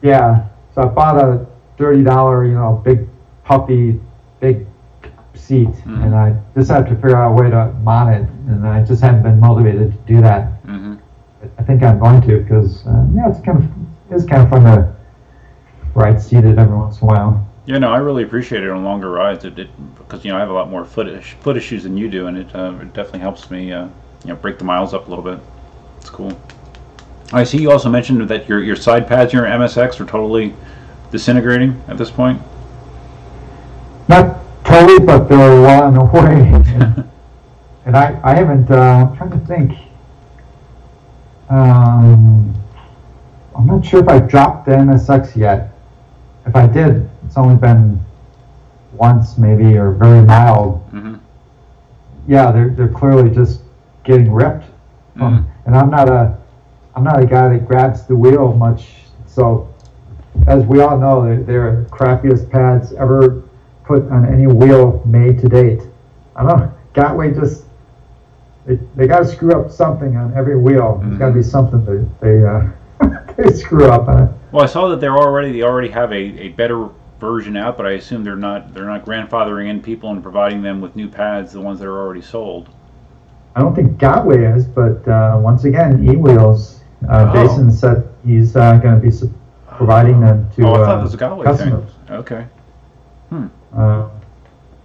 yeah. So I bought a $30, big puffy, big seat, and I just have to figure out a way to mount it, and I just haven't been motivated to do that. I think I'm going to because it's kind of fun to ride seated every once in a while. Yeah, no, I really appreciate it on longer rides. Because I have a lot more foot issues than you do, and it definitely helps me break the miles up a little bit. It's cool. I see you also mentioned that your side pads in your MSX are totally disintegrating at this point. Not totally, but they're well on the way. And I haven't. I'm trying to think. I'm not sure if I dropped the MSX yet. If I did, it's only been once maybe, or very mild. Yeah, they're clearly just getting ripped. And I'm not a guy that grabs the wheel much. So as we all know, they're the crappiest pads ever put on any wheel made to date. I don't know. Gotway just they got to screw up something on every wheel. There's got to be something that they screw up on it. Well, I saw that they already have a better version out, but I assume they're not grandfathering in people and providing them with new pads, the ones that are already sold. I don't think Gotway is, but once again, E-Wheels. Jason said he's going to be providing them to I thought it was a Gotway customers. Thing. Okay.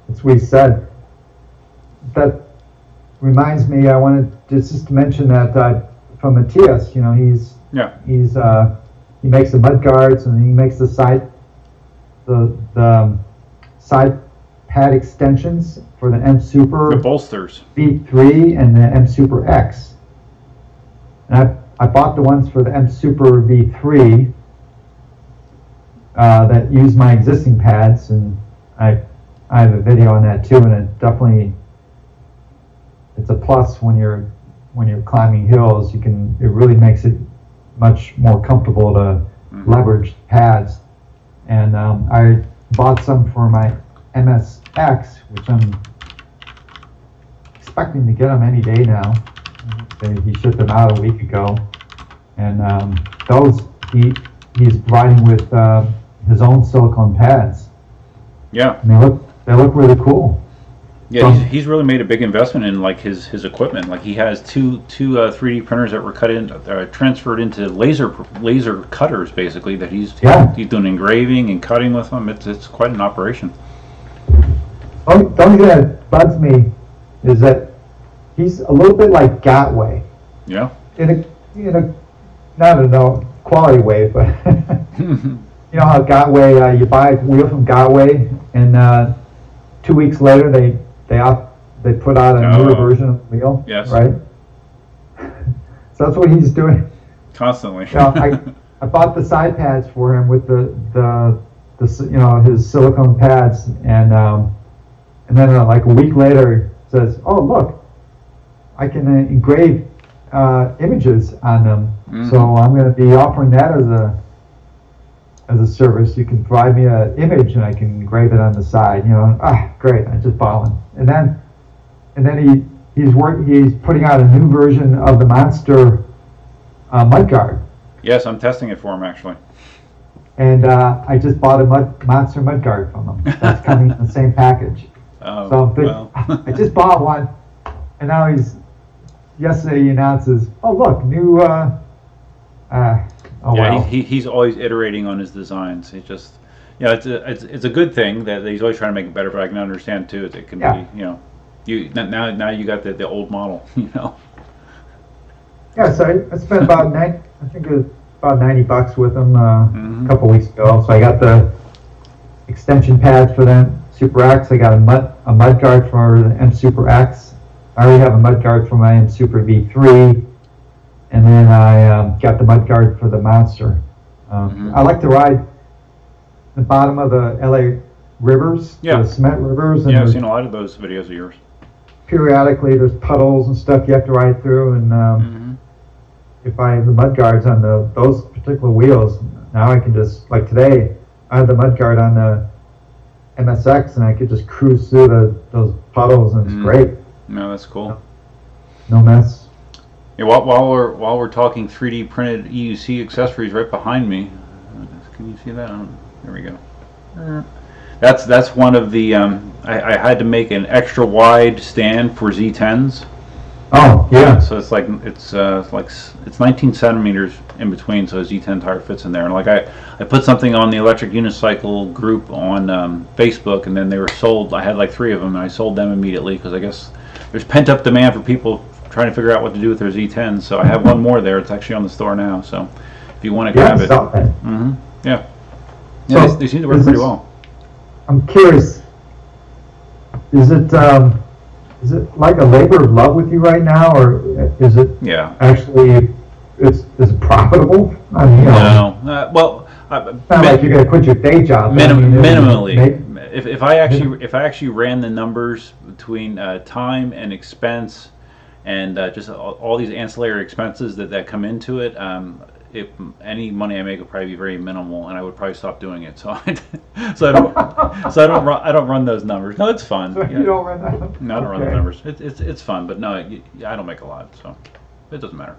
That's what he said. That reminds me, I wanted just to mention that from Matthias, he makes the mud guards, and he makes the side pad extensions for the M Super, the bolsters, V3, and the M Super X. And I bought the ones for the M Super V3 that use my existing pads, and I have a video on that too, and it's a plus when you're climbing hills. It really makes it much more comfortable to leverage pads. And I bought some for my MSX, which I'm expecting to get them any day now. He shipped them out a week ago, and those he's providing with his own silicone pads. Yeah. And they look really cool. Yeah, he's really made a big investment in like his equipment. Like he has two 3D printers that were transferred into laser cutters basically. That he's doing engraving and cutting with them. It's quite an operation. The only thing that bugs me is that he's a little bit like Gotway. Yeah. In a not in a quality way, but you know how Gotway you buy a wheel from Gotway and 2 weeks later they put out a newer version of the wheel. Yes. Right. So that's what he's doing constantly. You know, I bought the side pads for him with the his silicone pads and then like a week later says, oh look, I can engrave images on them. So I'm going to be offering that as a service. You can provide me an image and I can engrave it on the side. You know, great! I just bought one. And then he's putting out a new version of the Monster mudguard. Yes, I'm testing it for him actually. And I just bought a Monster mudguard from him. That's coming in the same package. Oh, so I'm thinking, I just bought one, and now yesterday he announces, oh look, new. He's always iterating on his designs. He just, it's a good thing that he's always trying to make it better. But I can understand too, it can be, now you got the old model, Yeah, so I spent about $90 with them a couple weeks ago. So I got the extension pads for them. Super X. I got a mud guard for the M Super X. I already have a mud guard for my M Super V3, and then I got the mud guard for the Monster. I like to ride the bottom of the LA rivers, the cement rivers. And I've seen a lot of those videos of yours. Periodically, there's puddles and stuff you have to ride through, and if I have the mud guards on those particular wheels, now I can just, like today, I had the mud guard on the MSX, and I could just cruise through those puddles, and it's great. No, that's cool. No mess. Yeah, while we're talking 3D printed EUC accessories right behind me, can you see that? There we go. That's one of the. I had to make an extra wide stand for Z10s. Oh yeah. So it's 19 centimeters in between, so a Z10 tire fits in there. And like I put something on the electric unicycle group on Facebook, and then they were sold. I had like 3 of them, and I sold them immediately because I guess there's pent up demand for people trying to figure out what to do with their Z10s. So I have one more there. It's actually on the store now. So if you want to grab it, yeah, So they seem to work pretty well. I'm curious. Is it like a labor of love with you right now, or is it actually is it profitable? I mean, no. It's not like you're going to quit your day job. Minimally. If I actually ran the numbers between time and expense and just all these ancillary expenses that come into it, any money I make would probably be very minimal, and I would probably stop doing it. So I don't run those numbers. No, it's fun. So you don't run that? No, I don't run the numbers. It's fun, but no, I don't make a lot, so it doesn't matter.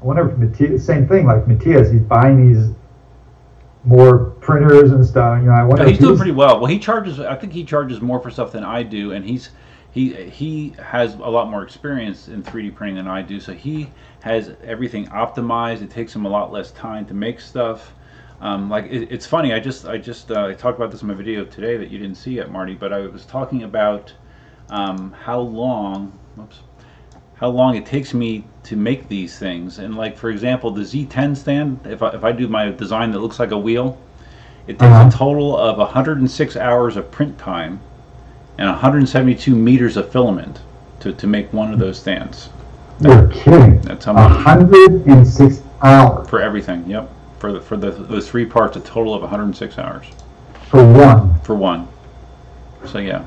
I wonder if Matthias, same thing, like Matthias, he's buying these more printers and stuff. I wonder. He's doing pretty well. Well, I think he charges more for stuff than I do, and he has a lot more experience in 3D printing than I do, so he has everything optimized. It takes him a lot less time to make stuff. It's funny. I talked about this in my video today that you didn't see yet, Marty. But I was talking about how long it takes me to make these things. And like for example, the Z10 stand. If I do my design that looks like a wheel, it takes a total of 106 hours of print time and 172 meters of filament to make one of those stands. You're kidding. That's how much. 106 hours. For everything, yep. For those 3 parts, a total of 106 hours. For one. For one. So yeah.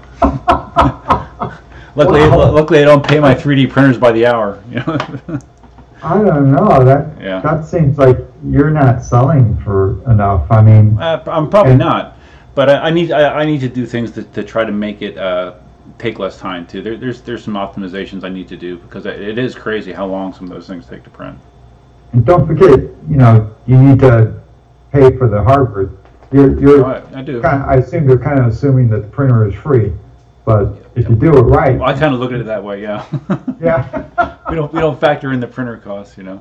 Luckily, I don't pay my 3D printers by the hour. I don't know. That seems like you're not selling for enough. I mean, I'm probably not. But I need to do things to try to make it take less time too. There's some optimizations I need to do because it is crazy how long some of those things take to print. And don't forget, you need to pay for the hardware. I do. I assume you're kind of assuming that the printer is free, but if you do it right. Well, I kind of look at it that way, yeah. Yeah. we don't factor in the printer costs, and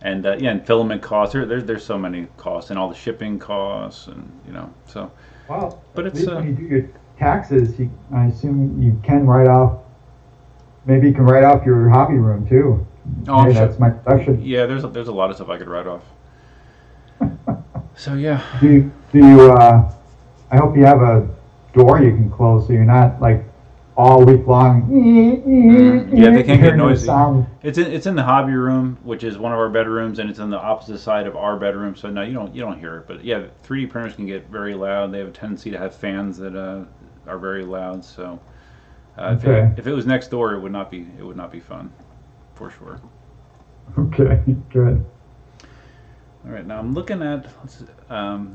and filament costs. There's so many costs, and all the shipping costs, and so. Well, but at it's least when you do your taxes, I assume you can write off. Maybe you can write off your hobby room too. Oh, hey, that's my deduction. Yeah, there's a lot of stuff I could write off. So yeah. Do you? I hope you have a door you can close so you're not like all week long. Yeah, they can't get noisy. Sound. It's in the hobby room, which is one of our bedrooms, and it's on the opposite side of our bedroom. So no, you don't hear it. But yeah, 3D printers can get very loud. They have a tendency to have fans that are very loud. So Okay. if it was next door, it would not be fun, for sure. Okay, good. All right, now I'm looking at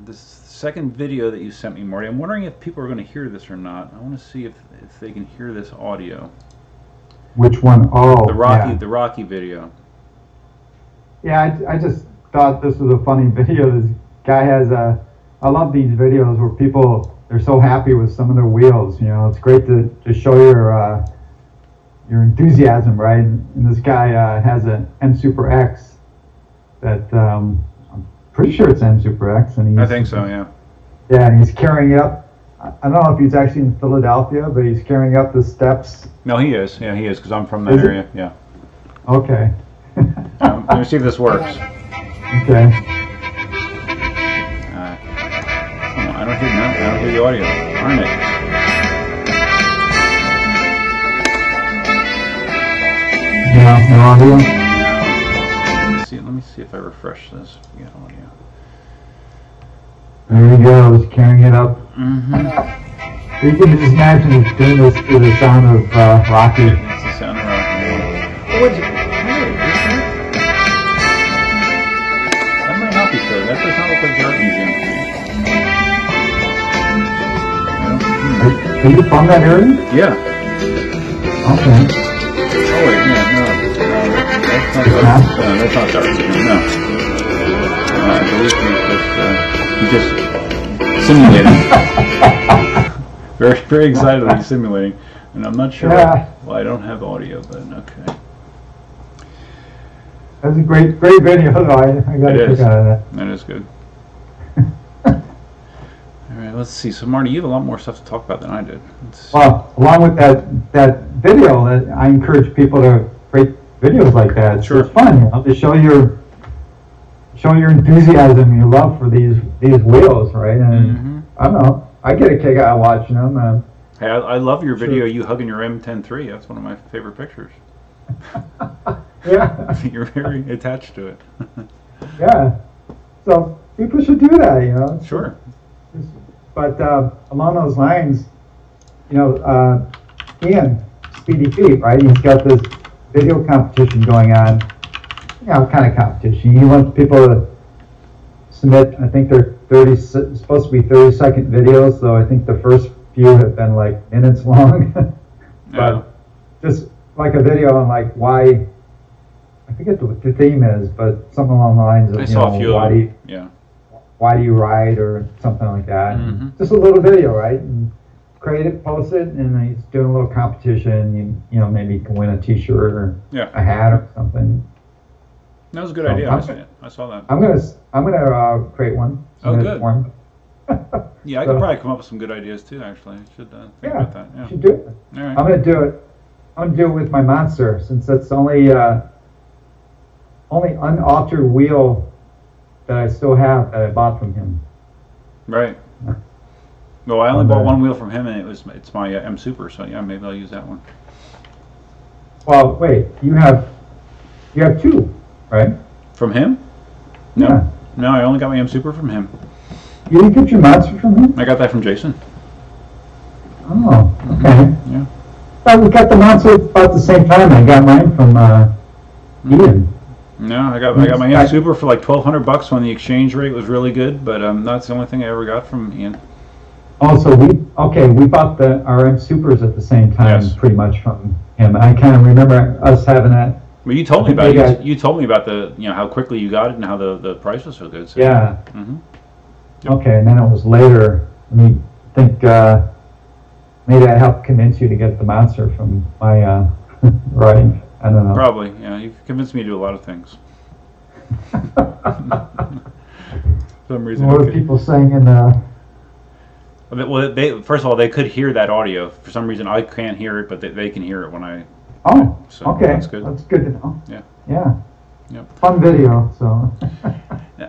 this second video that you sent me, Marty. I'm wondering if people are going to hear this or not. I want to see if they can hear this audio. Which one? Oh, the Rocky video. Yeah, I just thought this was a funny video. This guy has I love these videos where they're so happy with some of their wheels. It's great to show your enthusiasm, right? And this guy has an M Super X that I'm pretty sure it's M Super X, and I think so, yeah. Yeah, and he's carrying it up. I don't know if he's actually in Philadelphia, but he's carrying up the steps. No, he is. Yeah, he is, because I'm from that area. Yeah. Okay. Let me see if this works. Okay. I don't hear the audio. Darn it. No audio? Let me see if I refresh this. Yeah, audio. There he goes, carrying it up. Mm-hmm. You can just imagine he's doing this to the sound of Rocky. It's the sound of Rocky. That might not be fair. That does not look like the art museum to me. Are you from that area? Yeah. Okay. Oh wait, that's not the art museum. No. I believe he's just simulating. Very, very excited that he's simulating, and I'm not sure. Yeah. Well, I don't have audio, but okay. That's a great video, though. I got to check out of that. That is good. All right, let's see. So, Marty, you have a lot more stuff to talk about than I did. Well, along with that video, I encourage people to create videos like that. Sure. It's fun, to show your enthusiasm, your love for these wheels, right? And I don't know, I get a kick out of watching them. Hey, I love your video. You hugging your M103. That's one of my favorite pictures. Yeah. I think you're very attached to it. Yeah. So people should do that, Sure. But along those lines, Ian, Speedy Feet, right? He's got this video competition going on. Kind of competition. He wants people to submit. I think they're supposed to be 30-second videos, though I think the first few have been like minutes long. But just like a video on like why. I forget what the theme is, but something along the lines of I saw a few why of them. why do you ride or something like that. Just a little video, right? And create it, post it, and he's doing a little competition. Maybe you can win a T-shirt or a hat or something. That was a good idea. I saw that. I'm gonna create one. Oh, good. Form. Yeah, I could probably come up with some good ideas too. Actually, I should think about that. Yeah. You should do it. All right. I'm gonna do it. I'm gonna do it with my Monster, since that's the only unaltered wheel that I still have that I bought from him. Right. Well, I only bought one wheel from him, and it's my M Super. So yeah, maybe I'll use that one. Well, wait. You have two, right? From him? No. Yeah. No, I only got my M Super from him. You didn't get your Monster from him? I got that from Jason. Oh, okay. Yeah. Well, we got the Monster about the same time. I got mine from Ian. No, I got my M Super for like $1,200 when the exchange rate was really good, but that's the only thing I ever got from Ian. Also, we bought the RM Supers at the same time, Yes. pretty much from him. I kind of remember us having that. Well, you told me I about think it. maybe You told me about the how quickly you got it and how the price was so good. So. Yeah. Mm-hmm. Okay, and then it was later. I think maybe I helped convince you to get the monster from my writing. I don't know. Probably, yeah. You've convinced me to do a lot of things. For some reason. What are people saying in the... Well, first of all, they could hear that audio. For some reason, I can't hear it, but they can hear it when I... Oh, so okay. That's good. That's good to know. Yeah. Yeah. Yep. Fun video, so...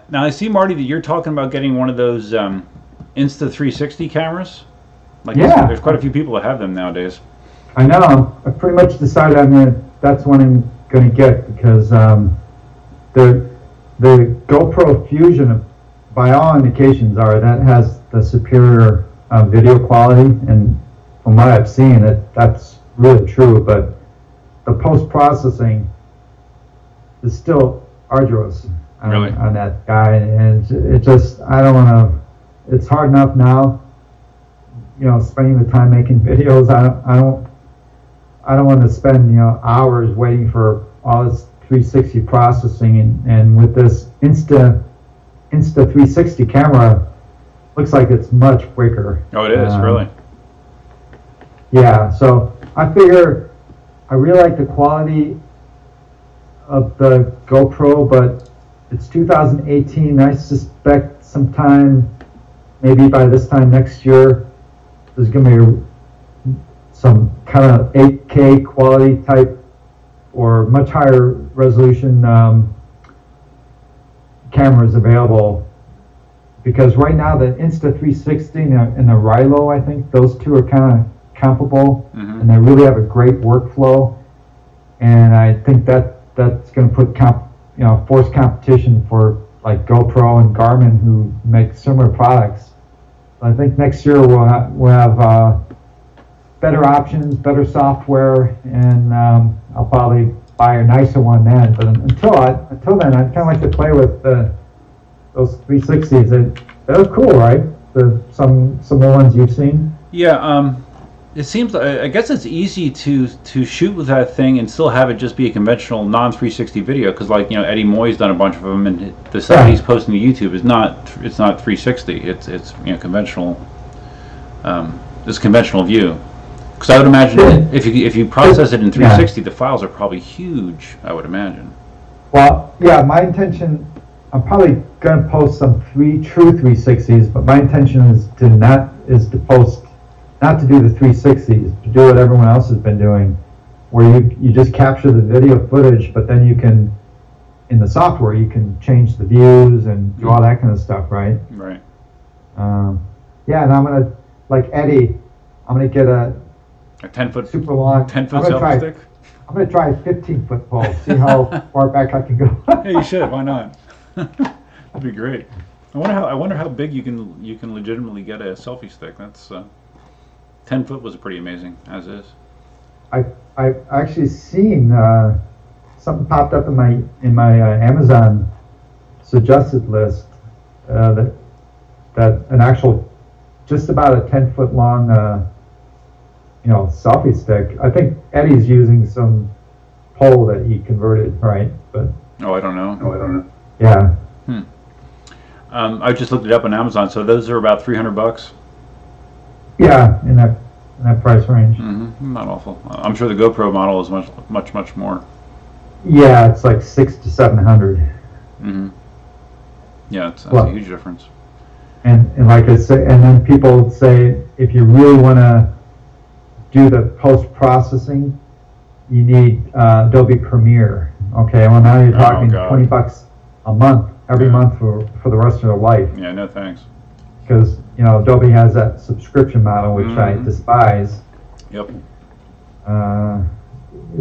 Now, I see, Marty, that you're talking about getting one of those Insta360 cameras. Like, Yeah. There's quite a few people that have them nowadays. I know. I pretty much decided that's what I'm going to get, because the GoPro Fusion, by all indications, that has the superior video quality, and from what I've seen, that's really true. But the post-processing is still arduous on that guy, and it just, I don't want to. It's hard enough now, spending the time making videos. I don't want to spend hours waiting for all this 360 processing, and with this Insta 360 camera, looks like it's much quicker. Oh, it is, really? Yeah, so I figure I really like the quality of the GoPro, but it's 2018. I suspect sometime, maybe by this time next year, there's going to be some kind of 8K quality type or much higher resolution cameras available, because right now the Insta360 and the Rilo, I think those two are kind of comparable, and they really have a great workflow, and I think that's going to put force competition for like GoPro and Garmin, who make similar products. I think next year we'll have better options, better software, and I'll probably buy a nicer one then. But until then, I'd kind of like to play with those 360s. They're cool, right? Some of the ones you've seen. Yeah. It seems like, I guess it's easy to shoot with that thing and still have it just be a conventional non-360 video, because Eddie Moy's done a bunch of them, and the stuff he's posting to YouTube is not 360. It's conventional. This conventional view. Because I would imagine if you process it in 360, the files are probably huge. I would imagine. Well, yeah, my intention. I'm probably going to post some true 360s, but my intention is to post. Not to do the 360s, to do what everyone else has been doing, where you just capture the video footage, but then you can, in the software, you can change the views and do all that kind of stuff, right? Right. Yeah, and I'm gonna, like Eddie, I'm gonna get a 10-foot super long 10-foot selfie stick. I'm gonna try a 15-foot pole, see how far back I can go. Yeah, you should. Why not? That'd be great. I wonder how big you can legitimately get a selfie stick. That's 10-foot was pretty amazing, as is. I've actually seen something popped up in my Amazon suggested list that an actual just about a 10-foot long selfie stick. I think Eddie's using some pole that he converted, right? But I don't know. Yeah. I just looked it up on Amazon. So those are about $300. Yeah, in that price range. Not awful. I'm sure the GoPro model is much more. Yeah, it's like $600 to $700. Yeah, that's a huge difference. And like I say, and then people say if you really want to do the post processing, you need Adobe Premiere. Okay, well now you're talking $20 a month every month for the rest of your life. Yeah, no thanks. Because Adobe has that subscription model, which I despise. Yep.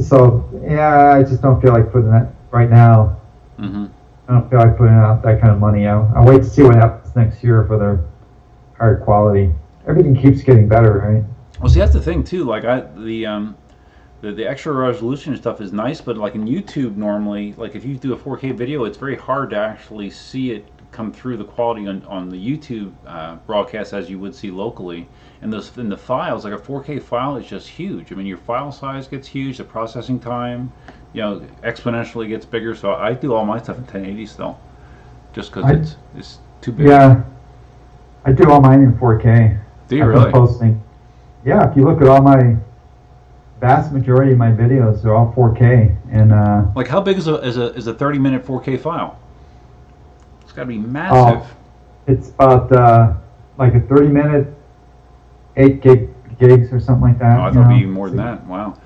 So yeah, I just don't feel like putting that right now. I don't feel like putting out that kind of money out. I'll wait to see what happens next year for their higher quality. Everything keeps getting better, right? Well, see, that's the thing too. Like the extra resolution stuff is nice, but like in YouTube normally, like if you do a 4K video, it's very hard to actually see it come through the quality on the YouTube broadcast as you would see locally. And in the files, like a 4K file is just huge. I mean, your file size gets huge, the processing time, exponentially gets bigger. So I do all my stuff in 1080 still, just because it's too big. Yeah, I do all mine in 4K. Do you really? Posting. Yeah, if you look at all my vast majority of my videos, they're all 4K. And like, how big is a 30-minute 4K file? It's got to be massive. It's about like a 30-minute, 8 gigs or something like that. Oh, I thought it'd be more than that. Wow.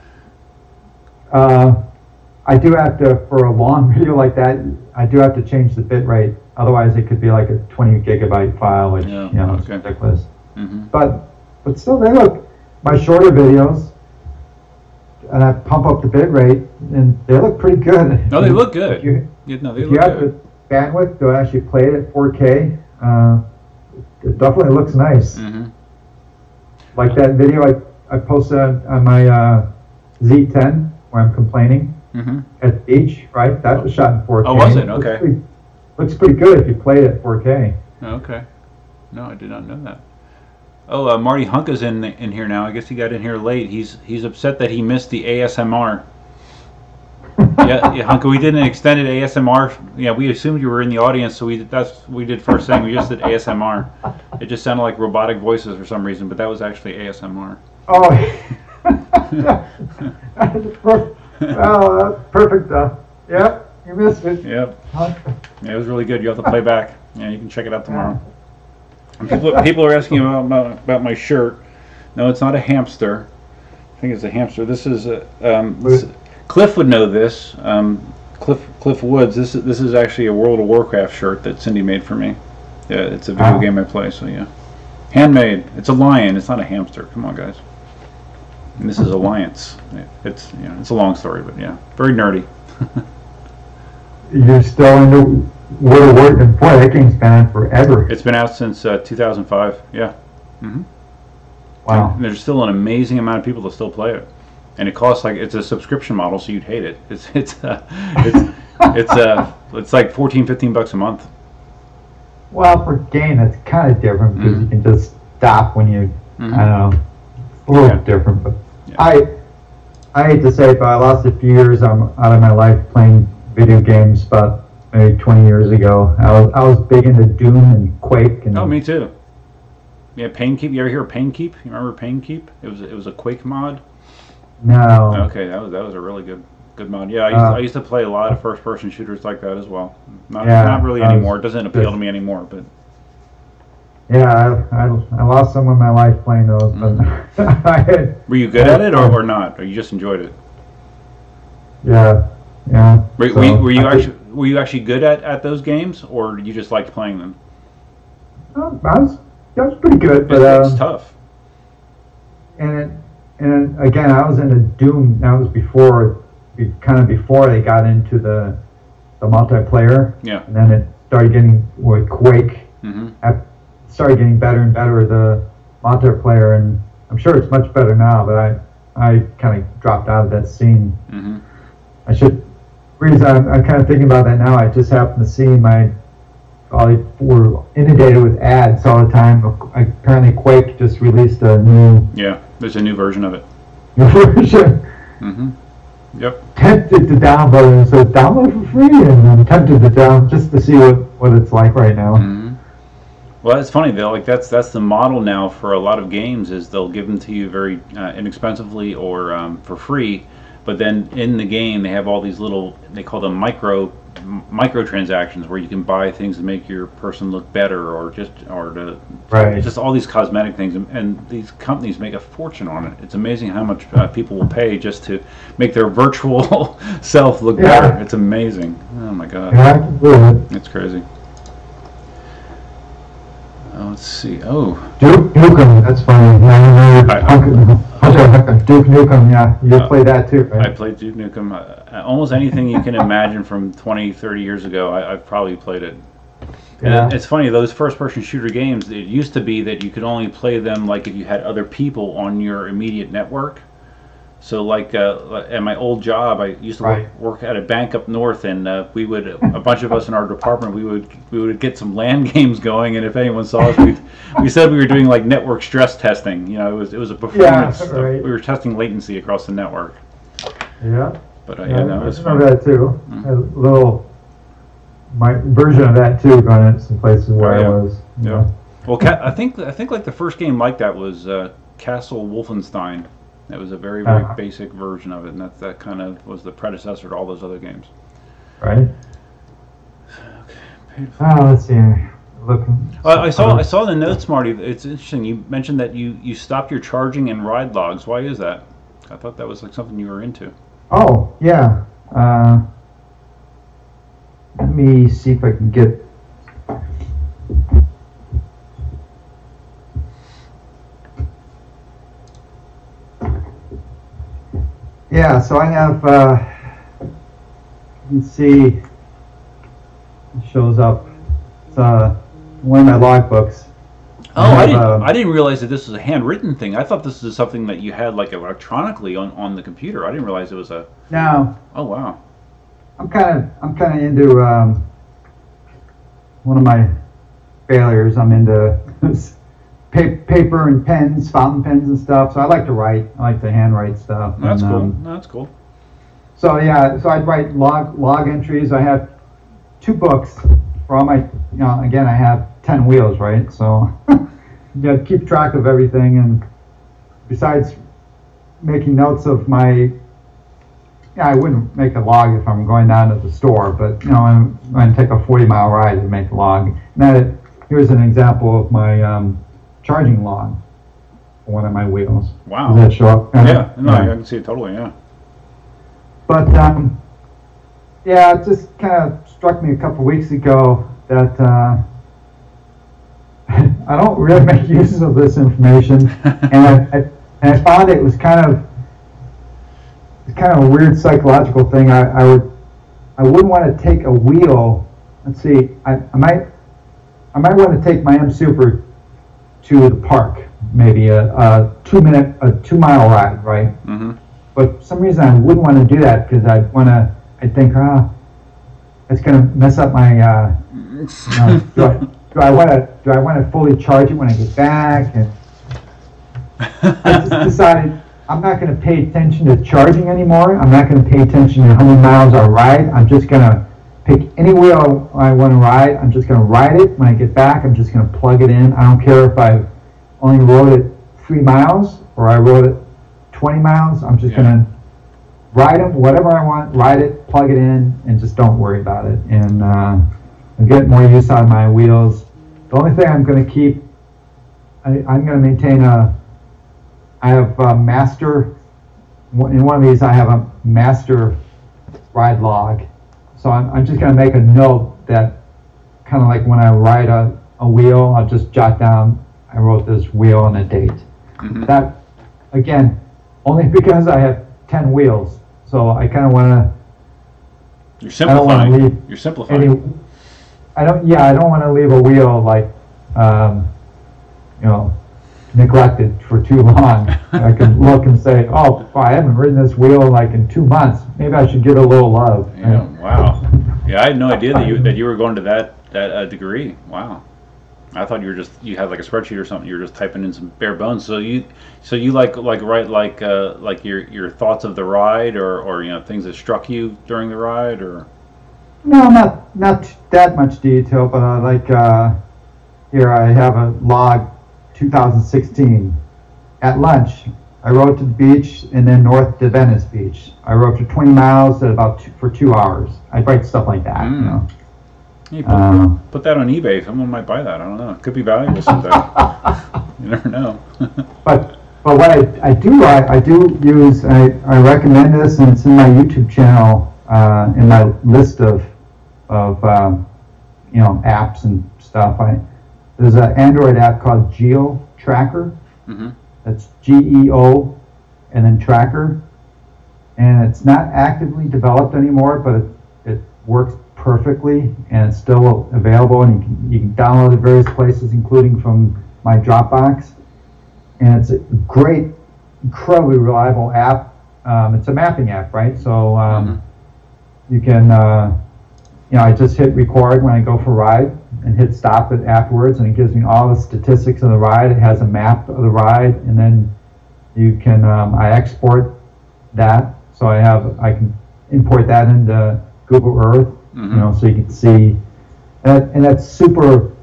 I do have to, for a long video like that, I do have to change the bit rate. Otherwise, it could be like a 20 gigabyte file, which is ridiculous. Mm-hmm. But still, they look. My shorter videos, and I pump up the bit rate, and they look pretty good. No, they look good. If you have the bandwidth to actually play it at 4K, it definitely looks nice. Mm-hmm. Like that video I posted on my Z10 where I'm complaining at the beach, right? That was shot in 4K. Oh, was it? Okay. Looks pretty good if you played it at 4K. Okay. No, I did not know that. Oh, Marty Hunka's in here now. I guess he got in here late. He's upset that he missed the ASMR. yeah, Hunka, we did an extended ASMR. Yeah, we assumed you were in the audience, so that's what we did first thing. We just did ASMR. It just sounded like robotic voices for some reason, but that was actually ASMR. Oh, that's perfect. Yep, you missed it. Yep. Yeah, it was really good. You have to play back. Yeah, you can check it out tomorrow. People are asking about my shirt. No, it's not a hamster. I think it's a hamster. This is Cliff would know this. Cliff Woods. This is actually a World of Warcraft shirt that Cindy made for me. Yeah, it's a video game I play. So yeah, handmade. It's a lion. It's not a hamster. Come on, guys. And this is Alliance. It's it's a long story, but yeah, very nerdy. You're still into World of Warcraft? Boy, that game's been out forever. It's been out since 2005. Yeah. Mm-hmm. Wow. And there's still an amazing amount of people that still play it, and it costs like it's a subscription model, so you'd hate it. It's like $14-15 a month. Well, for a game, that's kind of different because you can just stop when you. I don't know. It's a little different, but I hate to say it, but I lost a few years out of my life playing video games. About maybe 20 years ago, I was big into Doom and Quake. And me too. Yeah, Painkeep. You ever hear of Painkeep? You remember Painkeep? It was a Quake mod. No. Okay, that was a really good mod. Yeah, I used to play a lot of first-person shooters like that as well. Not really anymore. It doesn't appeal to me anymore, but. Yeah, I lost some of my life playing those, but Were you good at it or not? Or you just enjoyed it? Yeah. Were you actually good at those games, or did you just like playing them? I was pretty good, but it's tough. And again, I was into Doom. That was before they got into the multiplayer. Yeah. And then it started getting with Quake. Mm-hmm. Started getting better and better, the multiplayer, and I'm sure it's much better now, but I kind of dropped out of that scene. Mm-hmm. I'm kind of thinking about that now. I just happened to see we're inundated with ads all the time. Apparently Quake just released a new... Yeah, there's a new version of it. version. Mm-hmm. Yep. Tempted to download it, so download for free, and I'm tempted to download just to see what it's like right now. Mm-hmm. Well, it's funny though. Like that's the model now for a lot of games is they'll give them to you very inexpensively or for free, but then in the game they have all these little, they call them microtransactions where you can buy things to make your person look better just all these cosmetic things, and these companies make a fortune on it. It's amazing how much people will pay just to make their virtual self look better. It's amazing. Oh my god. Yeah, I can believe it. It's crazy. Let's see. Oh, Duke Nukem. That's funny. Duke Nukem. Yeah, you played that too, right? I played Duke Nukem. Almost anything you can imagine from 20, 30 years ago, I've probably played it. And it's funny, those first-person shooter games, it used to be that you could only play them like if you had other people on your immediate network. So like at my old job, I used to work at a bank up north, and we would a bunch of us in our department we would get some LAN games going, and if anyone saw us, we said we were doing like network stress testing. You know, it was a performance. We were testing latency across the network. Yeah. But yeah, no, it was fun. that too. A little my version of that too. Going to some places where I was. Yeah. Well, I think like the first game like that was Castle Wolfenstein. That was a very basic version of it, and that kind of was the predecessor to all those other games. Right. Let's see. I saw the notes, Marty. It's interesting. You mentioned that you stopped your charging and ride logs. Why is that? I thought that was like something you were into. Oh yeah. Let me see if I can get. Yeah, so I have, you can see, it shows up, it's one of my log books. Oh, I didn't realize that this was a handwritten thing. I thought this was something that you had like electronically on the computer. I didn't realize it was a... No. Oh, wow. I'm kind of into, one of my failures, I'm into paper and pens, fountain pens and stuff. So I like to write. I like to handwrite stuff. That's cool. That's cool. So yeah, so I'd write log entries. I have 2 books for all my. Again, I have 10 wheels, right? So you got to keep track of everything. And besides making notes of my, I wouldn't make a log if I'm going down to the store, but I'm going to take a 40-mile ride and make a log. And here's an example of my. Charging log for one of my wheels. Wow. Does that show up? Yeah, no, I can see it totally, yeah. But, it just kind of struck me a couple weeks ago that I don't really make use of this information, and I found it was kind of a weird psychological thing. I wouldn't want to take a wheel. Let's see, I might want to take my M Super to the park, maybe a 2-mile ride, right? Mm-hmm. But for some reason I wouldn't want to do that because I'd think, it's going to mess up my. Do I want to fully charge it when I get back? And I just decided I'm not going to pay attention to charging anymore. I'm not going to pay attention to how many miles I ride. I'm just going to pick any wheel I want to ride. I'm just going to ride it. When I get back, I'm just going to plug it in. I don't care if I only rode it 3 miles or I rode it 20 miles. I'm just going to ride them, whatever I want, ride it, plug it in, and just don't worry about it. And I'm getting more use out of my wheels. The only thing I'm going to keep, I'm going to maintain I have a master, in one of these I have a master ride log. So I'm just going to make a note that kind of like when I ride a wheel, I'll just jot down, I wrote this wheel and a date. Mm-hmm. That, again, only because I have 10 wheels. So I kind of want to... You're simplifying. You're simplifying. I don't want to leave a wheel like, neglected for too long. I can look and say, oh, I haven't ridden this wheel like in 2 months. Maybe I should give it a little love. Yeah, wow. Yeah, I had no idea that you were going to that degree. Wow. I thought you had like a spreadsheet or something. You were just typing in some bare bones. So you like write like your thoughts of the ride or things that struck you during the ride or. No, not that much detail, but here I have a log 2016. At lunch, I rode to the beach and then north to Venice Beach. I rode for 20 miles at for 2 hours. I write stuff like that, You put that on eBay. Someone might buy that. I don't know. It could be valuable someday. You never know. But what I do use, I recommend this, and it's in my YouTube channel, in my list of apps and stuff. There's an Android app called Geo Tracker. Mm-hmm. That's GEO and then Tracker, and it's not actively developed anymore, but it works perfectly, and it's still available, and you can download it various places, including from my Dropbox. And it's a great, incredibly reliable app. it's a mapping app, right? So you can, I just hit record when I go for a ride and hit stop it afterwards, and it gives me all the statistics of the ride. It has a map of the ride, and then you can, I export that, so I can import that into Google Earth, so you can see, and that's super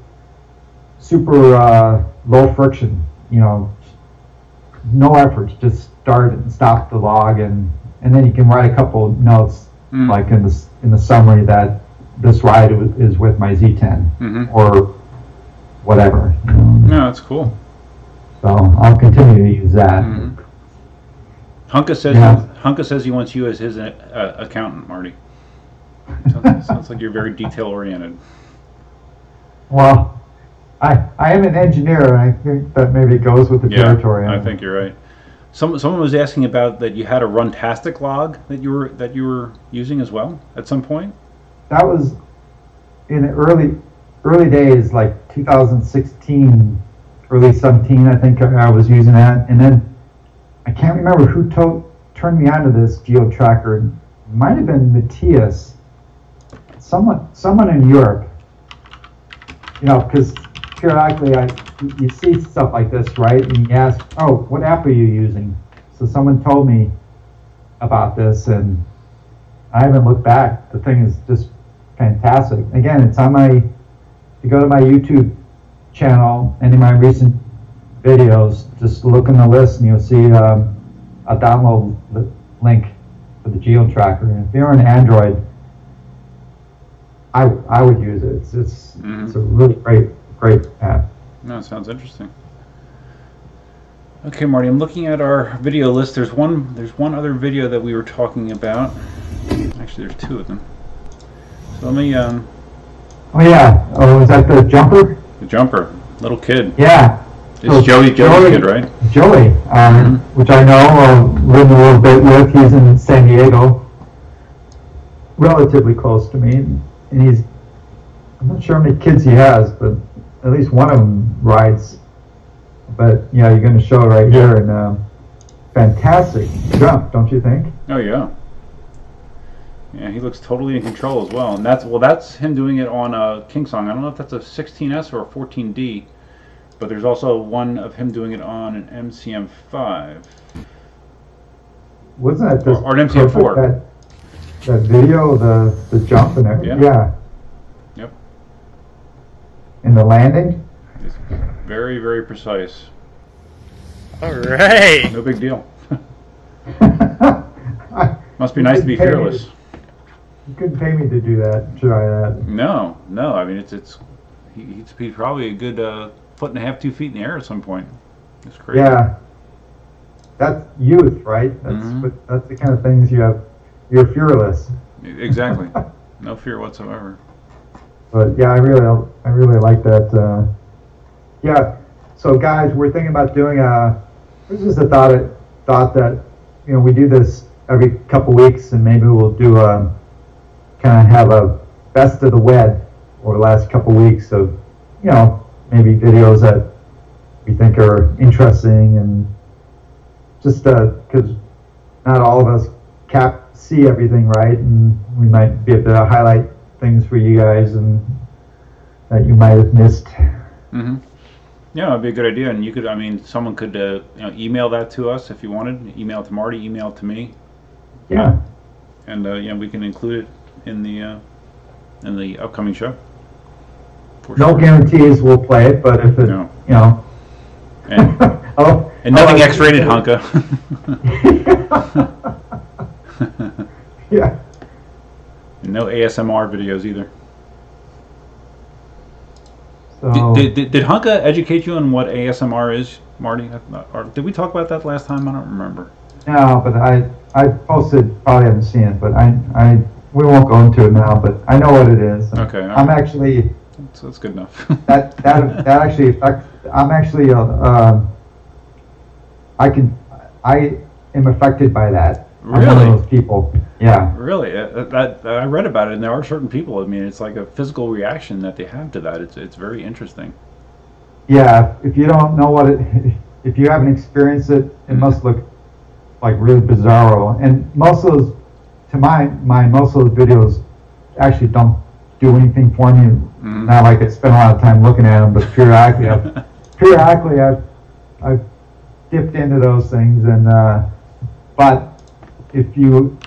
low friction, no effort, just start and stop the log, and then you can write a couple of notes, like in the summary that this ride is with my Z10 or whatever. No, that's cool. So I'll continue to use that. Hunka says he wants you as his accountant, Marty. Sounds like you're very detail oriented. Well, I am an engineer, and I think that maybe goes with the territory. I think you're right. Someone was asking about that you had a Runtastic log that you were using as well at some point. That was in the early days, like 2016, early 17. I think I was using that, and then I can't remember who turned me onto this geo tracker. It might have been Matthias, someone in Europe. Because periodically you see stuff like this, right? And you ask, oh, what app are you using? So someone told me about this, and I haven't looked back. The thing is just fantastic. Again, it's on if you go to my YouTube channel, any of my recent videos, just look in the list and you'll see a download link for the geo tracker. And if you're on Android, I would use it. It's a really great app. No, it sounds interesting. Okay, Marty, I'm looking at our video list. There's one other video that we were talking about. Actually, there's two of them. So let me. Oh yeah. Oh, is that the jumper? The jumper, little kid. Yeah. It's Joey's kid, right? Joey, which I know, lived a little bit with. He's in San Diego, relatively close to me, and I'm not sure how many kids he has, but at least one of them rides. But yeah, you're going to show it right here, and fantastic jump, don't you think? Oh yeah. Yeah, he looks totally in control as well, and that's him doing it on a KingSong. I don't know if that's a 16S or a 14D, but there's also one of him doing it on an MCM5. Wasn't that just or an MCM4? That video, the jump and everything? Yeah. Yep. And the landing? It's very, very precise. All right. No big deal. Must be nice to be fearless. You couldn't pay me to do that. Try that. No. I mean, he's probably a good 1.5 to 2 feet in the air at some point. It's crazy. Yeah. That's youth, right? That's the kind of things you have. You're fearless. Exactly. No fear whatsoever. But yeah, I really like that. Yeah. So guys, we're thinking about doing this is a thought that we do this every couple weeks, and maybe we'll do kind of have a best of the web over the last couple weeks of maybe videos that we think are interesting, and just because not all of us see everything, right? And we might be able to highlight things for you guys and that you might have missed. Mm-hmm. Yeah, that'd be a good idea. And someone could email that to us if you wanted. Email it to Marty, email it to me. Yeah. And we can include it in the upcoming show. No guarantees we'll play it, but if it, And, and nothing X-rated, Honka. Yeah. And no ASMR videos either. So, did Honka educate you on what ASMR is, Marty? Or did we talk about that last time? I don't remember. No, but I posted, probably haven't seen it, but we won't go into it now, but I know what it is. Okay. I'm actually. So that's good enough. that actually affects. I'm actually I am affected by that. Really? I'm one of those people. Yeah. Really? I read about it, and there are certain people. I mean, it's like a physical reaction that they have to that. It's very interesting. Yeah. If you don't know if you haven't experienced it, it must look like really bizarro. And most of those, to my mind, most of those videos actually don't do anything for me. Mm-hmm. Not like I spend a lot of time looking at them, but periodically I've dipped into those things. And but if you,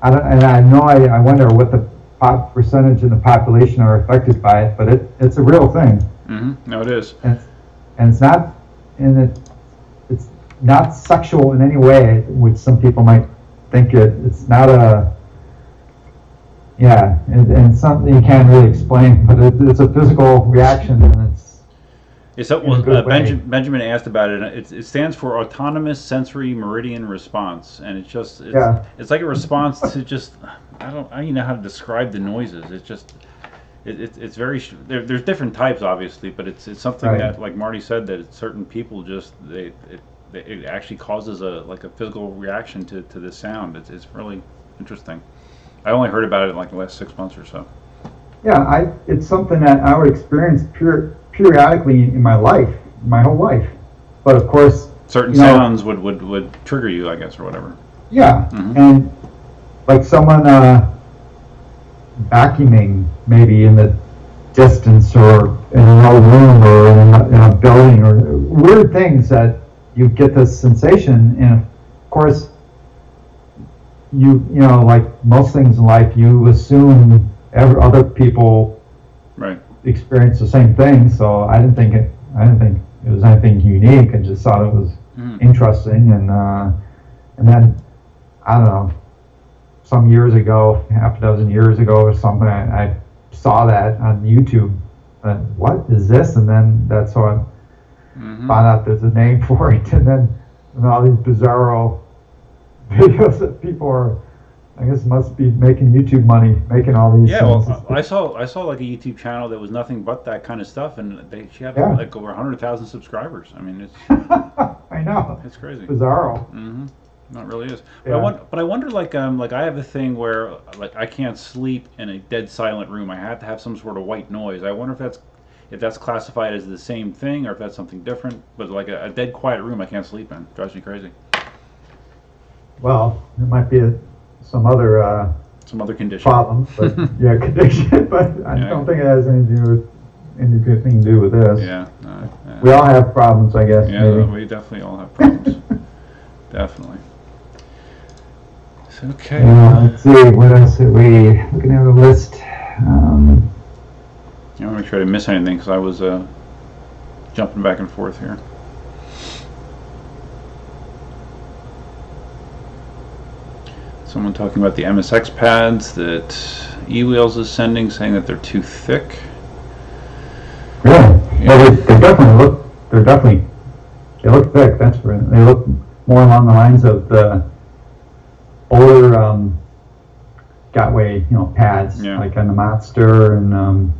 I wonder what the percentage of the population are affected by it, but it's a real thing. Mm-hmm. No, it is. And it's not, it's not sexual in any way, which some people might think it's not and something you can't really explain, but it's a physical reaction, and it's Benjamin asked about it, and it stands for Autonomous Sensory Meridian Response, and it's like a response to just, I don't even know how to describe the noises. It's just, it's very, there's different types obviously, but it's something right. that, like Marty said, that certain people just, it actually causes a physical reaction to the sound. It's really interesting. I only heard about it in like the last 6 months or so. Yeah, it's something that I would experience periodically in my life, my whole life. But of course, certain sounds would trigger you, I guess, or whatever. Yeah, mm-hmm. And like someone vacuuming maybe in the distance, or in another room, or in a building, or weird things that you get this sensation. And of course, you know, like most things in life, you assume other people right. experience the same thing. So I didn't think it was anything unique. I just thought it was interesting. And then I don't know, some years ago, half a dozen years ago or something, I saw that on YouTube. What is this? And then that's how I found out there's a name for it. And then all these bizarro videos that people are, I guess, must be making YouTube money, making all these. Yeah, well, I saw like a YouTube channel that was nothing but that kind of stuff, and she had like over 100,000 subscribers. I mean, it's. I know. It's crazy. Bizarro. Mm-hmm. No, it really is. Yeah. But I wonder, like I have a thing where like I can't sleep in a dead silent room. I have to have some sort of white noise. I wonder if that's classified as the same thing, or if that's something different. But like a dead quiet room, I can't sleep in. It drives me crazy. Well, it might be some other condition problem, but condition. But I don't think it has anything to do with this. Yeah. We all have problems, I guess. Yeah, maybe. We definitely all have problems. Definitely. So, okay. Let's see, what else are we looking at the list? I want to make sure I didn't miss anything because I was jumping back and forth here. Someone talking about the MSX pads that eWheels is sending, saying that they're too thick. Really? Yeah. Well, they look thick. That's right. They look more along the lines of the older Gotway, pads, like on the Monster and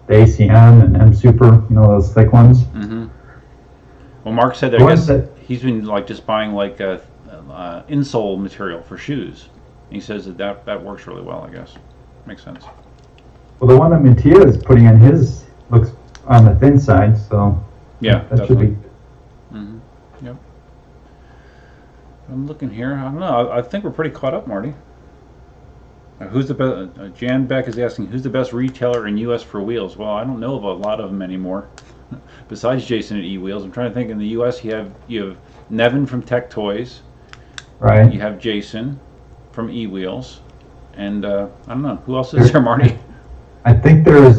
the ACM and M Super, those thick ones. Mm-hmm. Well, Mark said that I guess he's been like just buying like insole material for shoes. He says that works really well. I guess makes sense. Well, the one that Mattia is putting on his looks on the thin side, so yeah, that should be. Mm-hmm. Yep. I'm looking here. I don't know. I think we're pretty caught up, Marty. Who's the best? Jan Beck is asking, who's the best retailer in U.S. for wheels? Well, I don't know of a lot of them anymore. Besides Jason at eWheels, I'm trying to think. In the U.S., you have Nevin from Tech Toys. Right. You have Jason from eWheels, and I don't know who else is there, Marty. I think there's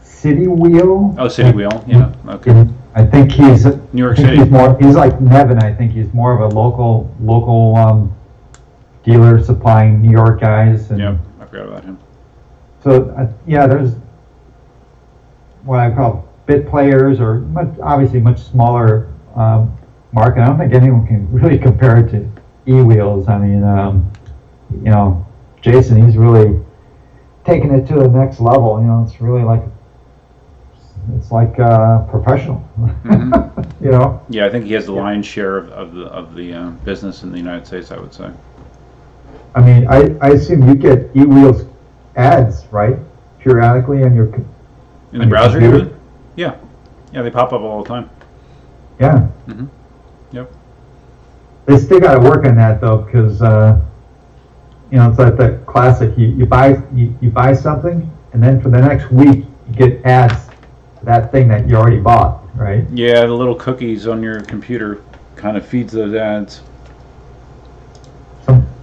City Wheel. Oh, City Wheel. Yeah. Okay. I think he's New York City. He's like Nevin. I think he's more of a local dealer supplying New York guys. And yeah, I forgot about him. So there's what I call bit players, or obviously much smaller market. I don't think anyone can really compare it to eWheels. I mean, Jason, he's really taking it to the next level. It's really like professional. Mm-hmm. Yeah, I think he has the lion's share of the business in the United States, I would say. I mean, I assume you get eWheels ads, right? Periodically on your in the browser, you mean? Yeah, they pop up all the time. Yeah. Mm-hmm. Yep. they still got to work on that though, because it's like the classic. You buy something, and then for the next week you get ads to that thing that you already bought, right? Yeah, the little cookies on your computer kind of feeds those ads.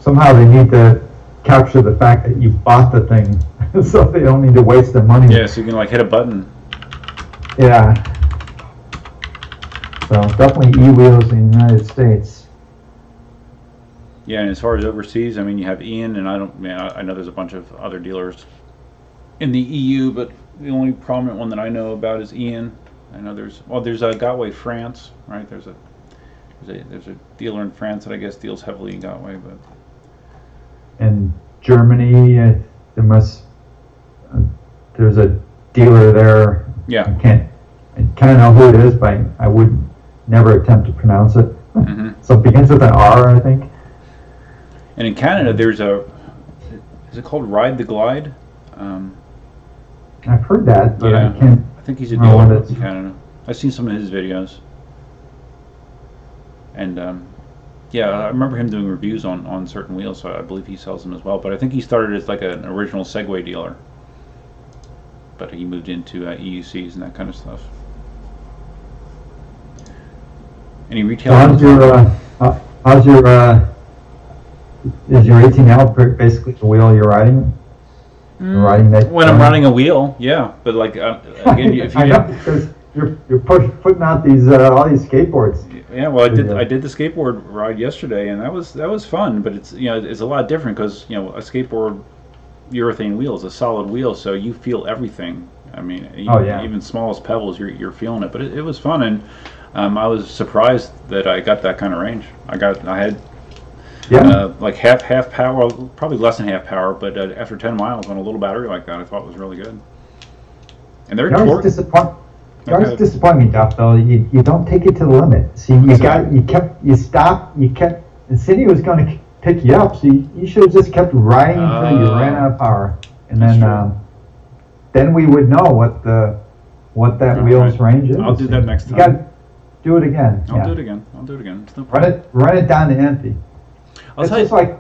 Somehow they need to capture the fact that you bought the thing, so they don't need to waste their money. Yeah, so you can like hit a button. Yeah. So definitely e-wheels in the United States. Yeah, and as far as overseas, I mean, you have Ian, and I know there's a bunch of other dealers in the EU, but the only prominent one that I know about is Ian. I know there's a Gotway France, right? There's a dealer in France that I guess deals heavily in Gotway, but. In Germany, there's a dealer there. Yeah. I kind of know who it is, but I would never attempt to pronounce it. Mm-hmm. So it begins with an R, I think. And in Canada, is it called Ride the Glide? I've heard that, but yeah, I think he's a dealer in Canada. I've seen some of his videos. And yeah, I remember him doing reviews on certain wheels, so I believe he sells them as well. But I think he started as like an original Segway dealer. But he moved into EUCs and that kind of stuff. Any retail? Is your 18L basically the wheel you're riding? Riding that when I'm riding a wheel, yeah. But like again, if you I know, because you're putting out these all these skateboards. Yeah, well, I did the skateboard ride yesterday, and that was fun. But it's it's a lot different because a skateboard urethane wheel is a solid wheel, so you feel everything. I mean, even smallest pebbles, you're feeling it. But it was fun, and I was surprised that I got that kind of range. I had like half power, probably less than half power, but after 10 miles on a little battery like that, I thought it was really good. And they're always disappoint me, Duff. Though you don't take it to the limit. See, you stopped. And Cindy was going to pick you up, so you should have just kept riding until you ran out of power, and then we would know what that wheel's range is. I'll do that next time. You got to do it again. I'll do it again. It's no problem. Run it down to empty. It's just like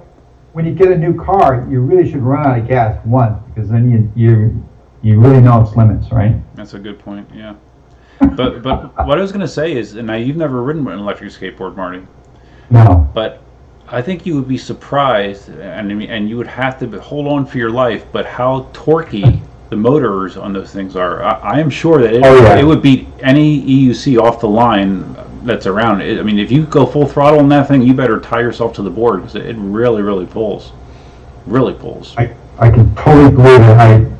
when you get a new car, you really should run out of gas because then you really know its limits, right? That's a good point. Yeah. But what I was going to say is, and now you've never ridden an electric skateboard, Marty. No. But I think you would be surprised, and you would have to hold on for your life, but how torquey the motors on those things are. I am sure that it would beat any EUC off the line that's around. I mean, if you go full throttle on that thing, you better tie yourself to the board because it really, really pulls. Really pulls. I can totally believe it.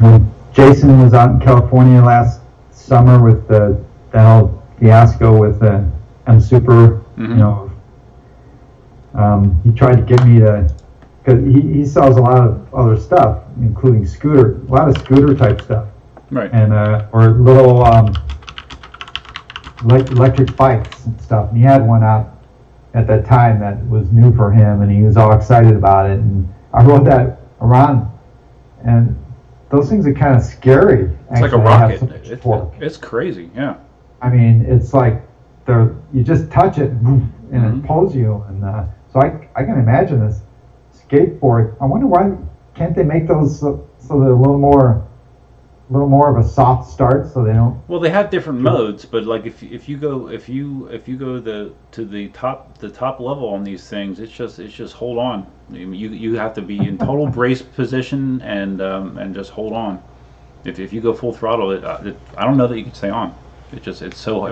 When Jason was out in California last summer with the whole fiasco with the M Super, he tried to get me to, because he sells a lot of other stuff, including a lot of scooter type stuff, right? And or little electric bikes and stuff. And he had one out at that time that was new for him, and he was all excited about it. And I rode that around, and those things are kind of scary. It's like a rocket. It's crazy, yeah. I mean, it's like you just touch it and it pulls you. And so I can imagine this skateboard. I wonder why can't they make those so they're a little more of a soft start, so they don't. Well, they have different modes, but like if you go to the top level on these things, it's just hold on. I mean, you have to be in total brace position and just hold on. If you go full throttle, I don't know that you can stay on. It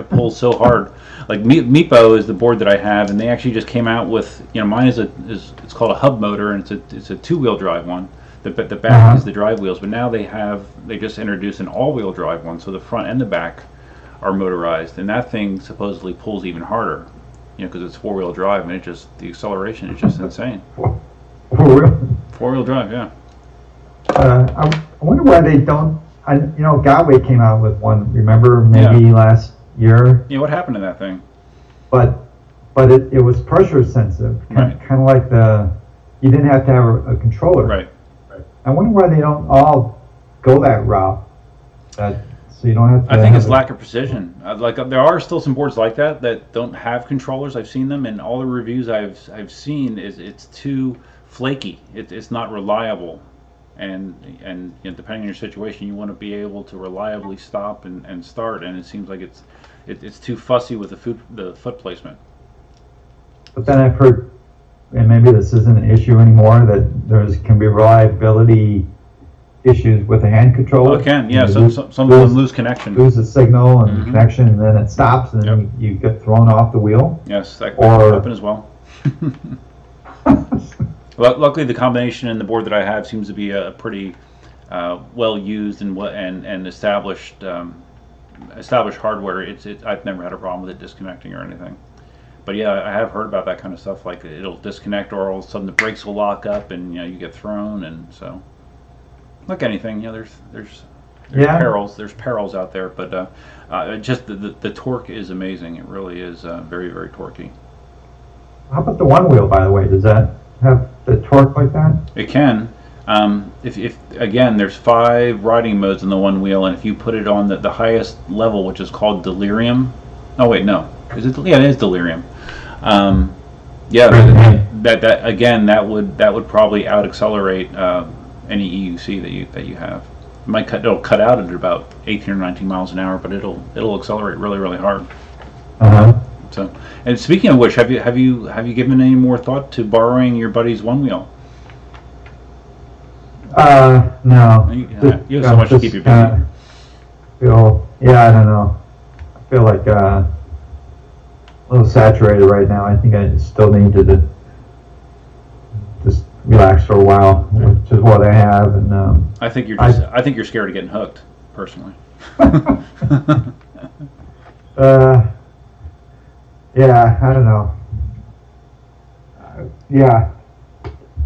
pulls so hard. Like Meepo is the board that I have, and they actually just came out with mine is it's called a hub motor, and it's a 2-wheel drive one. The back is the drive wheels, but now they just introduced an all-wheel drive one, so the front and the back are motorized, and that thing supposedly pulls even harder, because it's 4-wheel drive, and the acceleration is just insane. 4-wheel drive, yeah. I wonder why they don't. Gotway came out with one. Remember, maybe last year. Yeah, what happened to that thing? But it was pressure sensitive, kind of like you didn't have to have a controller. Right. I wonder why they don't all go that route. so you don't have to. I think it's lack of precision. There are still some boards like that don't have controllers. I've seen them, and all the reviews I've seen is it's too flaky. It's not reliable, and depending on your situation, you want to be able to reliably stop and start. And it seems like it's too fussy with the foot placement. But then I've heard, and maybe this isn't an issue anymore, that can be reliability issues with the hand controller. Oh, it can, yeah. Some of them lose connection. Lose the signal and connection, and then it stops, and then you get thrown off the wheel. Yes, that can happen as well. Luckily, the combination in the board that I have seems to be a pretty well used and established hardware. I've never had a problem with it disconnecting or anything. But yeah, I have heard about that kind of stuff. Like it'll disconnect, or all of a sudden the brakes will lock up, and you get thrown. And so, like anything, there's perils. There's perils out there, but just the torque is amazing. It really is very, very torquey. How about the one wheel, by the way? Does that have the torque like that? It can. If again, there's 5 riding modes in the one wheel, and if you put it on the highest level, which is called delirium. Oh wait, no. Is it? Yeah, it is delirium. That again, that would probably out accelerate any EUC that you have. It'll cut out at about 18 or 19 miles an hour, but it'll accelerate really, really hard. So, and speaking of which, have you given any more thought to borrowing your buddy's one wheel? No. You have so much to keep you busy. I don't know. I feel like a little saturated right now. I think I still need to just relax for a while, which is what I have. And I think you're scared of getting hooked, personally. Yeah, I don't know. Yeah,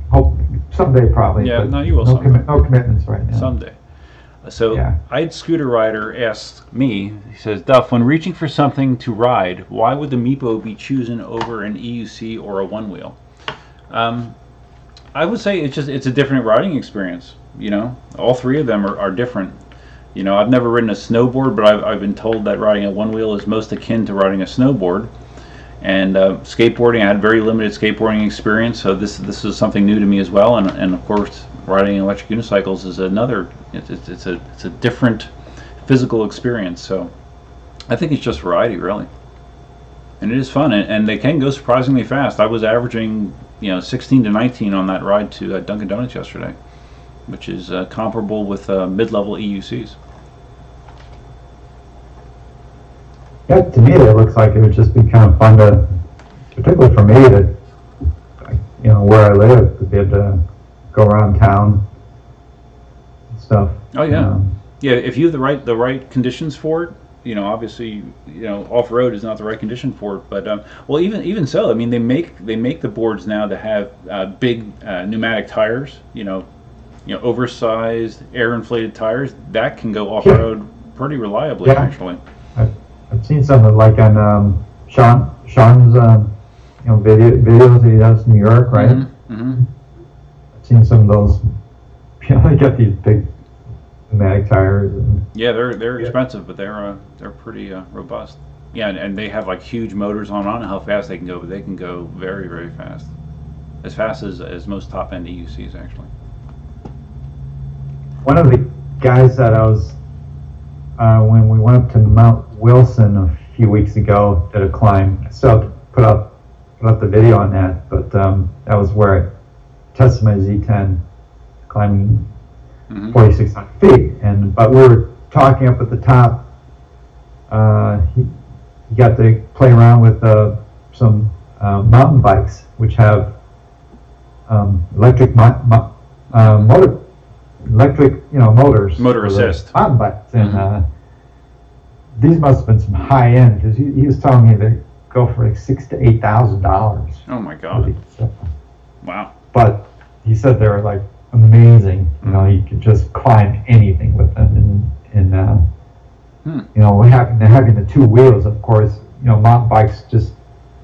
hope someday probably. Yeah, no, you will. No commitments right now. Someday. So, yeah. I'd Scooter Rider asked me, he says, Duff, when reaching for something to ride, why would the Meepo be chosen over an EUC or a one wheel? I would say it's a different riding experience. All 3 of them are different. I've never ridden a snowboard, but I've been told that riding a one wheel is most akin to riding a snowboard. And skateboarding, I had very limited skateboarding experience, so this is something new to me as well. And of course, riding electric unicycles is another. It's a different physical experience. So I think it's just variety, really. And it is fun, and they can go surprisingly fast. I was averaging 16 to 19 on that ride to Dunkin' Donuts yesterday, which is comparable with mid-level EUCs. Yeah, to me it looks like it would just be kind of fun to, particularly for me, where I live, to be able to go around town and stuff. Oh yeah, yeah. If you have the right conditions for it, obviously, off road is not the right condition for it. But well, even so, I mean, they make the boards now that have big pneumatic tires. Oversized air inflated tires that can go off road pretty reliably, actually. I've seen something like on Sean's videos he does in New York, right? Mm-hmm. I've seen some of those. They got these big pneumatic tires. Yeah, they're expensive, but they're pretty robust. Yeah, and they have like huge motors on. I don't know how fast they can go, but they can go very, very fast. As fast as most top end EUCs actually. One of the guys that I was when we went up to Mount Wilson a few weeks ago, did a climb. I still have to put up the video on that, but that was where I tested my Z10 climbing 4,600 feet. But we were talking up at the top. He got to play around with some mountain bikes, which have electric motors. Motor assist. Mountain bikes, and these must have been some high end, because he was telling me they go for like $6,000 to $8,000. Oh my God! Wow. But he said they were like amazing. You could just climb anything with them, and having the 2 wheels, of course. Mountain bikes just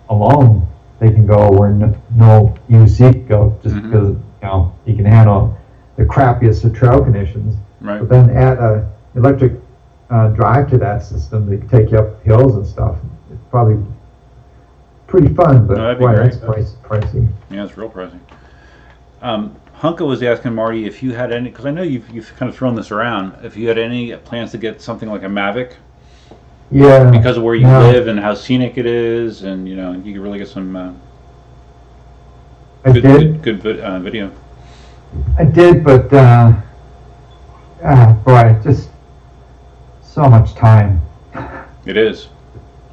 alone, they can go where no EUC can go, just because you can handle the crappiest of trail conditions. Right. But then add a electric drive to that system to take you up hills and stuff. It's probably pretty fun, but that'd be boy, great. that's pricey. Yeah, it's real pricey. Hunka was asking Marty if you had any, because I know you've kind of thrown this around, if you had any plans to get something like a Mavic. Yeah. Because of where you live and how scenic it is, and you could really get some good video. I did, but boy, just so much time. It is.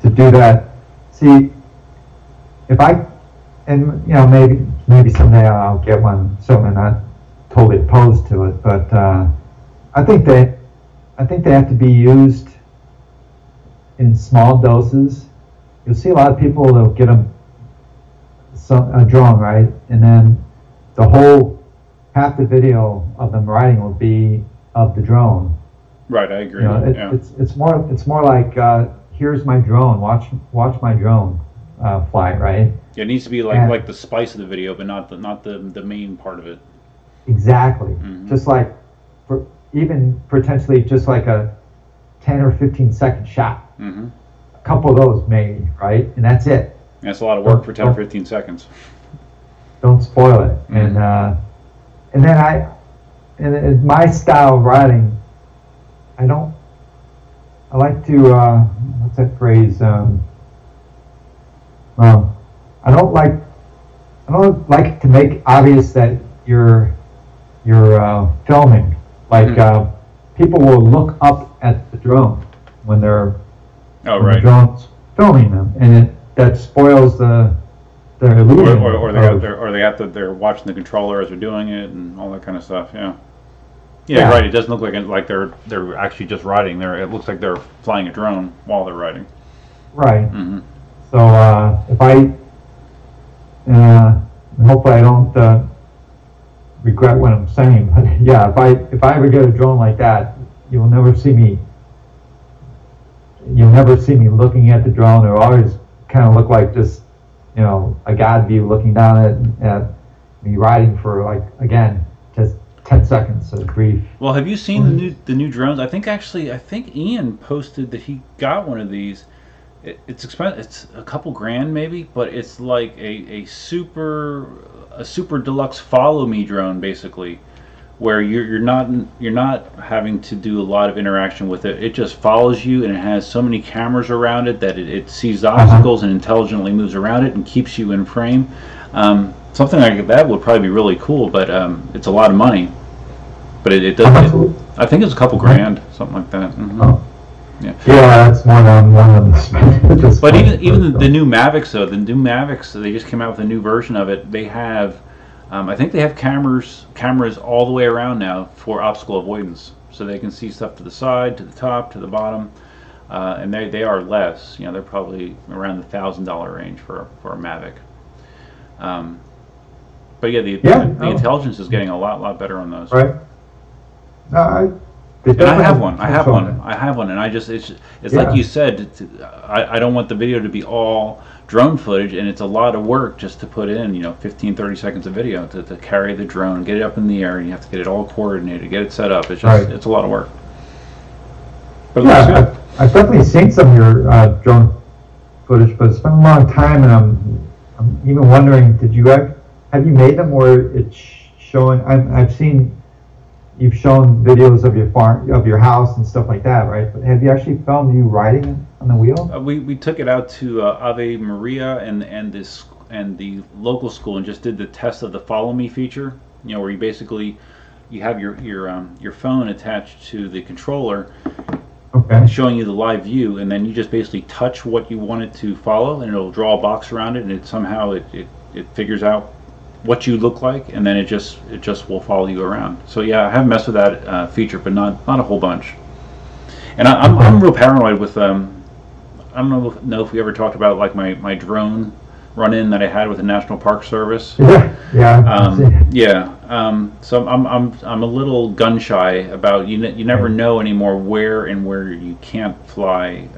To do that. See, if I, and maybe someday I'll get one, so I'm not totally opposed to it, but I think they have to be used in small doses. You'll see a lot of people that'll get a drone, right, and then half the video of them riding will be of the drone. Right, I agree. It's more like here's my drone. Watch my drone fly, right? Yeah, it needs to be like the spice of the video, but not the main part of it. Exactly. Mm-hmm. Just like even potentially just like a 10 or 15 second shot. Mm-hmm. A couple of those maybe, right? And that's it. That's a lot of work for 10 or 15 seconds. Don't spoil it. Mm-hmm. And then in my style of riding, I like to what's that phrase? I don't like to make obvious that you're filming. Like people will look up at the drone when they're the drone's filming them, and that spoils the illusion. Or they're watching the controller as they're doing it and all that kind of stuff. Yeah, right. It doesn't look like they're actually just riding. It looks like they're flying a drone while they're riding. Right. Mm-hmm. So if I hopefully I don't regret what I'm saying, but yeah, if I ever get a drone like that, you'll never see me looking at the drone. It'll always kind of look like just a God view looking down at me riding for just 10 seconds of brief. Well, have you seen the new drones? I think Ian posted that he got one of these. It's expensive. It's a couple grand maybe, but it's like a super deluxe follow me drone basically, where you're not having to do a lot of interaction with it. It just follows you, and it has so many cameras around it that it sees obstacles and intelligently moves around it and keeps you in frame. Something like that would probably be really cool, but it's a lot of money. But it does. I think it's a couple grand, something like that. Mm-hmm. Oh. Yeah, that's more than one of the. But even the new Mavics, though, they just came out with a new version of it. They have, I think they have cameras all the way around now for obstacle avoidance, so they can see stuff to the side, to the top, to the bottom, and they are less. They're probably around the $1,000 range for a Mavic. But yeah, the intelligence is getting a lot better on those. Right. And I have one, and it's like you said. I don't want the video to be all drone footage, and it's a lot of work just to put in 15-30 seconds of video to carry the drone, get it up in the air, and you have to get it all coordinated, get it set up. It's just it's a lot of work. But yeah, I've definitely seen some of your drone footage, but it's been a long time, and I'm even wondering, have you made them where it's showing? I've seen. You've shown videos of your farm, of your house and stuff like that, right? But have you actually filmed you riding on the wheel? We took it out to Ave Maria and the local school and just did the test of the follow me feature. Where you have your phone attached to the controller, showing you the live view, and then you just basically touch what you want it to follow, and it'll draw a box around it, and it figures out what you look like, and then it just will follow you around. So yeah, I have messed with that feature, but not a whole bunch. And I'm real paranoid with I don't know if we ever talked about like my drone run-in that I had with the National Park Service. So I'm a little gun shy about you never know anymore where you can't fly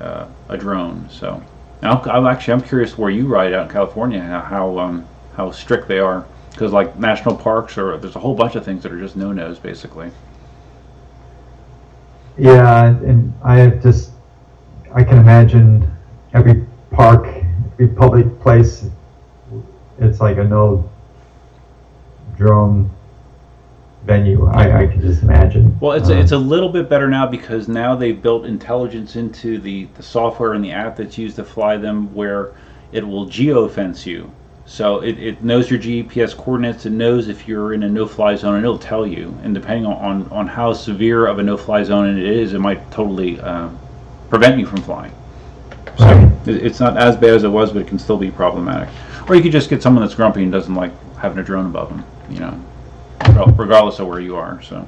a drone. So I'm curious where you ride out in California, how strict they are. Because like national parks, there's a whole bunch of things that are just no-nos, basically. Yeah, and I can imagine every park, every public place, it's like a no drone venue. I can just imagine. Well, it's a little bit better now because now they've built intelligence into the software and the app that's used to fly them, where it will geofence you. So it knows your GPS coordinates. It knows if you're in a no-fly zone, and it'll tell you. And depending on how severe of a no-fly zone it is, it might totally prevent you from flying. So Right. it's not as bad as it was, but it can still be problematic. Or you could just get someone that's grumpy and doesn't like having a drone above them, regardless of where you are. So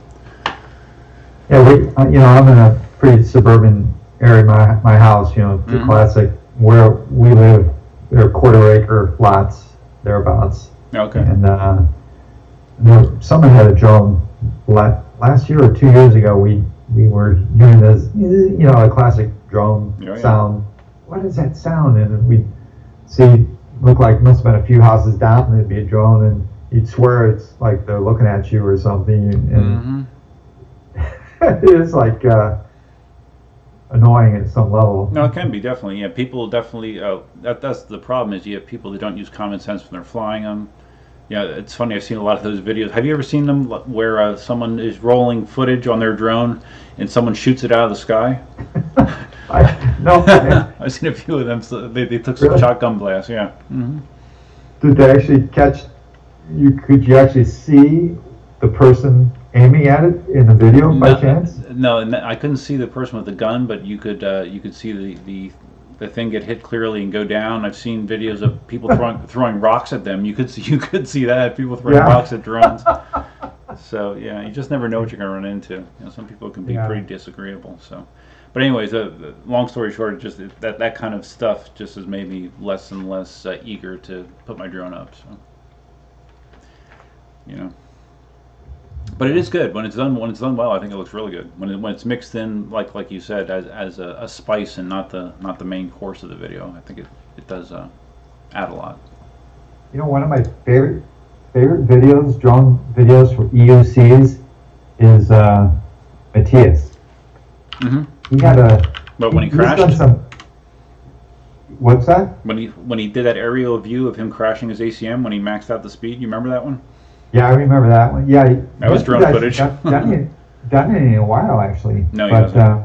Yeah, I'm in a pretty suburban area. My house, the Mhm. classic where we live. There are quarter-acre lots thereabouts, okay. and someone had a drone last year or 2 years ago. We were hearing this, a classic drone Yeah. sound. What is that sound? And we'd see, look like must have been a few houses down, and there'd be a drone, and you'd swear it's like they're looking at you or something, and it's like annoying at some level. No, it can be, definitely. Yeah, people definitely. That's the problem, is you have people that don't use common sense when they're flying them. Yeah, it's funny. I've seen a lot of those videos. Have you ever seen them where someone is rolling footage on their drone and someone shoots it out of the sky? No. I've seen a few of them. So they took some Really? shotgun blasts. Yeah. Mm-hmm. Did they actually catch you? Could you actually see the person aiming at it in the video by chance? No, and I couldn't see the person with the gun, but you could see the thing get hit clearly and go down. I've seen videos of people throwing rocks at them. You could see that, people throwing rocks at drones. So yeah, you just never know what you're going to run into. Some people can be pretty disagreeable. So, but anyways, the long story short, just that kind of stuff just has made me less and less eager to put my drone up. So, But it is good when it's done. When it's done well, I think it looks really good. When it's mixed in, like you said, as a spice and not the main course of the video, I think it does add a lot. One of my favorite videos, drone videos for EUCs, is Matthias. Mm-hmm. He had But when he he's crashed, done some. What's that? when he did that aerial view of him crashing his ACM when he maxed out the speed, you remember that one? Yeah, I remember that one. Yeah, That was drone footage. Done it in a while, actually. No, he hasn't.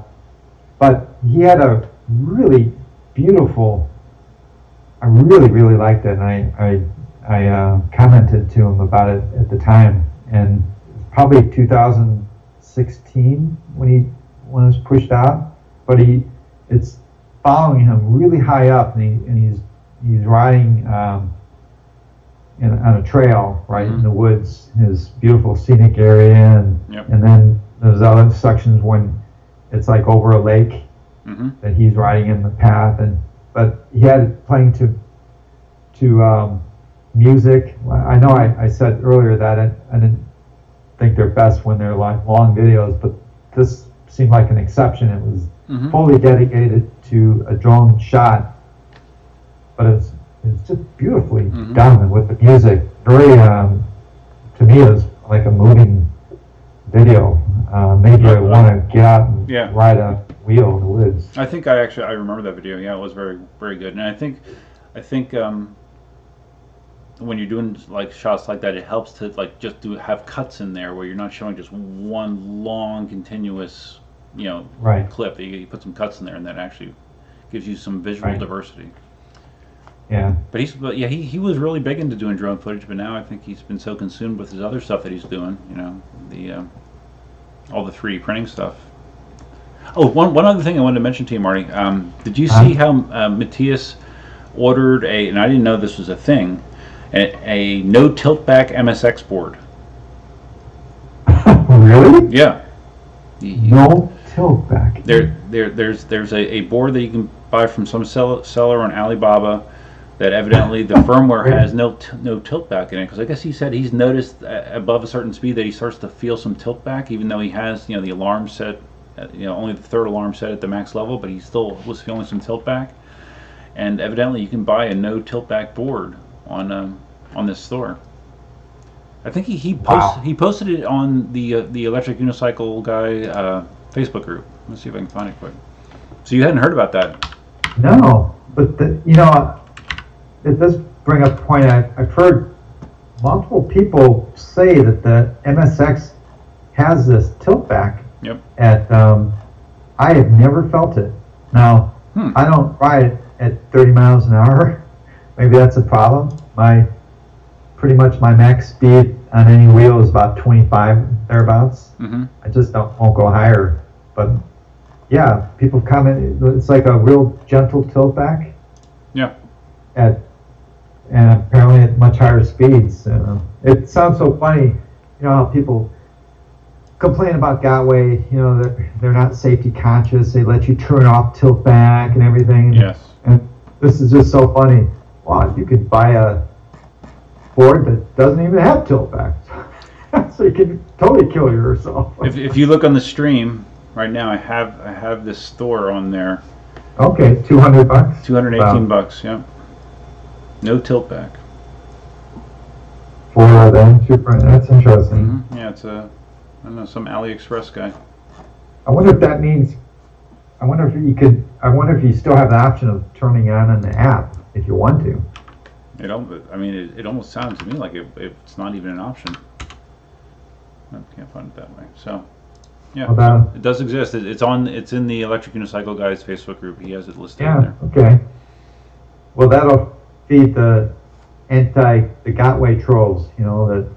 But he had a really beautiful. I really liked it, and I commented to him about it at the time, and probably 2016 when it was pushed out. But it's following him really high up, and he's riding. On a trail, right, in the woods, his beautiful scenic area, and then there's other sections when it's like over a lake that he's riding in the path, but he had it playing to music. I know I said earlier that I didn't think they're best when they're like long videos, but this seemed like an exception. It was fully dedicated to a drone shot, but it's just beautifully done with the music. Very, to me, it was like a moving video. Made you want to get out and ride a wheel in the woods. I think I remember that video. Yeah, it was very, very good. And I think when you're doing like shots like that, it helps to like just have cuts in there where you're not showing just one long continuous clip. You put some cuts in there, and that actually gives you some visual diversity. Yeah. But he was really big into doing drone footage, but now I think he's been so consumed with his other stuff that he's doing, all the 3D printing stuff. Oh, one other thing I wanted to mention to you, Marty. Did you see how Matthias ordered and I didn't know this was a thing, a no tilt back MSX board? Really? Yeah. No tilt back. There's a board that you can buy from some seller on Alibaba that evidently the firmware has no tilt back in it, because I guess he said he's noticed above a certain speed that he starts to feel some tilt back, even though he has the alarm set, only the third alarm set at the max level, but he still was feeling some tilt back. And evidently you can buy a no tilt back board on this store. I think he posted it on the electric unicycle guy Facebook group. Let's see if I can find it quick. So you hadn't heard about that? No, but it does bring up a point. I've heard multiple people say that the MSX has this tilt back. Yep. I have never felt it. Now, I don't ride it at 30 miles an hour. Maybe that's a problem. Pretty much my max speed on any wheel is about 25 thereabouts. I just won't go higher. But yeah, people comment it's like a real gentle tilt back. Yeah. And apparently at much higher speeds. It sounds so funny, how people complain about Gotway, that they're not safety conscious. They let you turn off tilt back and everything. Yes. And this is just so funny. Wow, you could buy a board that doesn't even have tilt back. So you can totally kill yourself. If you look on the stream right now, I have this store on there. Okay, $200. $218. Yeah. No tilt back. For them, super. That's interesting. Yeah, it's I don't know, some AliExpress guy. I wonder if that means. I wonder if you still have the option of turning it on the app if you want to. It almost sounds to me like it's not even an option. I can't find it that way. So, yeah, it does exist. It's in the Electric Unicycle Guys Facebook group. He has it listed in there. Okay. Well, that'll feed the Gotway trolls. That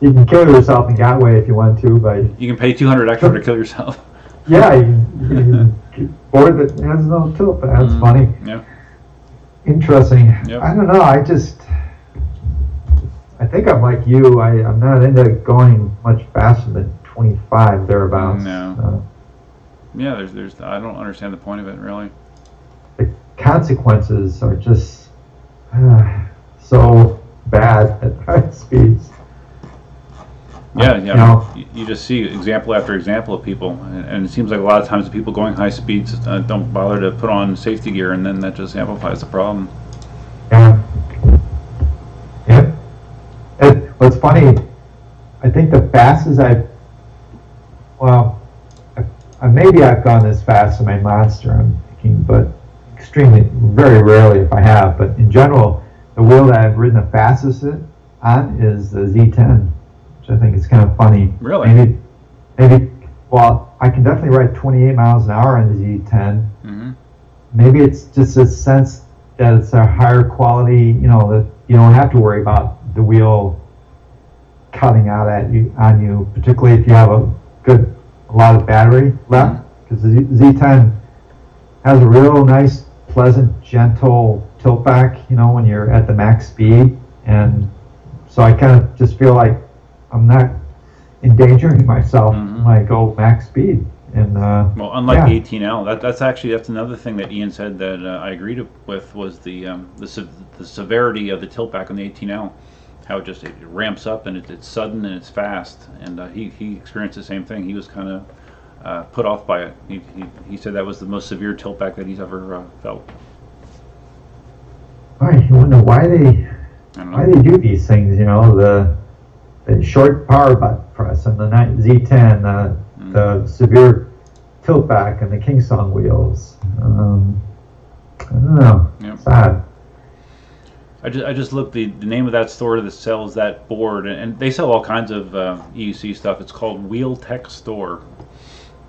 you can kill yourself in Gotway if you want to, but you can pay $200 extra to kill yourself. Yeah, you board that has no tilt. That's funny. Yeah. Interesting. Yep. I don't know. I think I'm like you. I'm not into going much faster than 25 thereabouts. No. Yeah, there's. I don't understand the point of it really. The consequences are just so bad at high speeds. Yeah. You just see example after example of people, and it seems like a lot of times the people going high speeds don't bother to put on safety gear, and then that just amplifies the problem. Yeah. Yep. What's funny, I think the fastest maybe I've gone this fast in my Monster, I'm thinking, but very rarely if I have, but in general, the wheel that I've ridden the fastest on is the Z10. I think it's kind of funny. Really? Maybe. Well, I can definitely ride 28 miles an hour on the Z10. Maybe it's just a sense that it's a higher quality. That you don't have to worry about the wheel cutting out on you, particularly if you have a lot of battery left. Because the Z10 has a real nice, pleasant, gentle tilt back. When you're at the max speed, and so I kind of just feel like I'm not endangering myself when I go max speed. And well, unlike the 18L, that's another thing that Ian said that I agreed with was the severity of the tilt back on the 18L, how it ramps up and it's sudden and it's fast. And he experienced the same thing. He was kind of put off by it. He said that was the most severe tilt back that he's ever felt. I wonder why they do these things. The short power button press and the Z10, the severe tilt back and the KingSong wheels. I don't know. Yep. Sad. I just looked the name of that store that sells that board, and they sell all kinds of EUC stuff. It's called Wheel Tech Store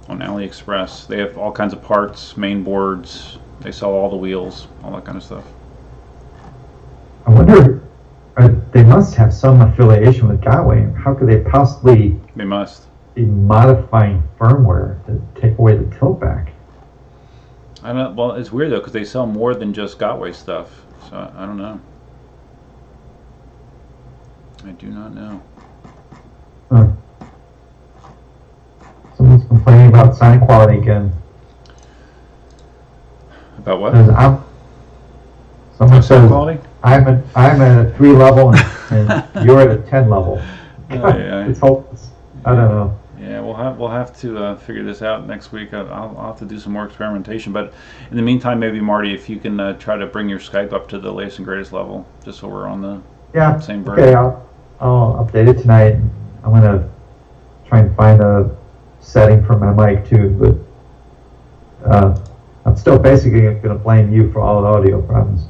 on AliExpress. They have all kinds of parts, main boards. They sell all the wheels, all that kind of stuff. I wonder. They must have some affiliation with Gotway. How could they possibly? They must be modifying firmware to take away the tilt back. I don't know. Well, it's weird though because they sell more than just Gotway stuff. So I don't know. I do not know. Someone's complaining about sound quality again. About what? Someone says quality? I'm at a 3 level and you're at a 10 level. It's hopeless. I don't know. Yeah, we'll have to figure this out next week. I'll have to do some more experimentation. But in the meantime, maybe Marty, if you can try to bring your Skype up to the latest and greatest level, just so we're on the same version. Okay, I'll update it tonight. I'm gonna try and find a setting for my mic too, but I'm still basically going to blame you for all the audio problems.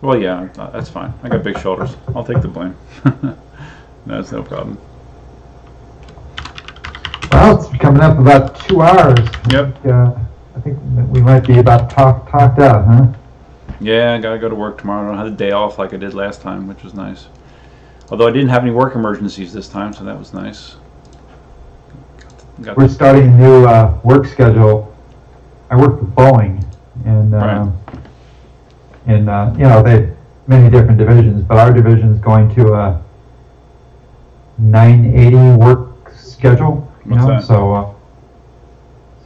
Well, yeah, that's fine. I got big shoulders. I'll take the blame. That's no problem. Well, it's coming up about 2 hours. Yep. I think that we might be about talked out, huh? Yeah, I gotta go to work tomorrow. I don't have the day off like I did last time, which was nice. Although I didn't have any work emergencies this time, so that was nice. We're starting a new work schedule. I work for Boeing, and you know, they have many different divisions, but our division is going to a 980 work schedule. You know, What's that?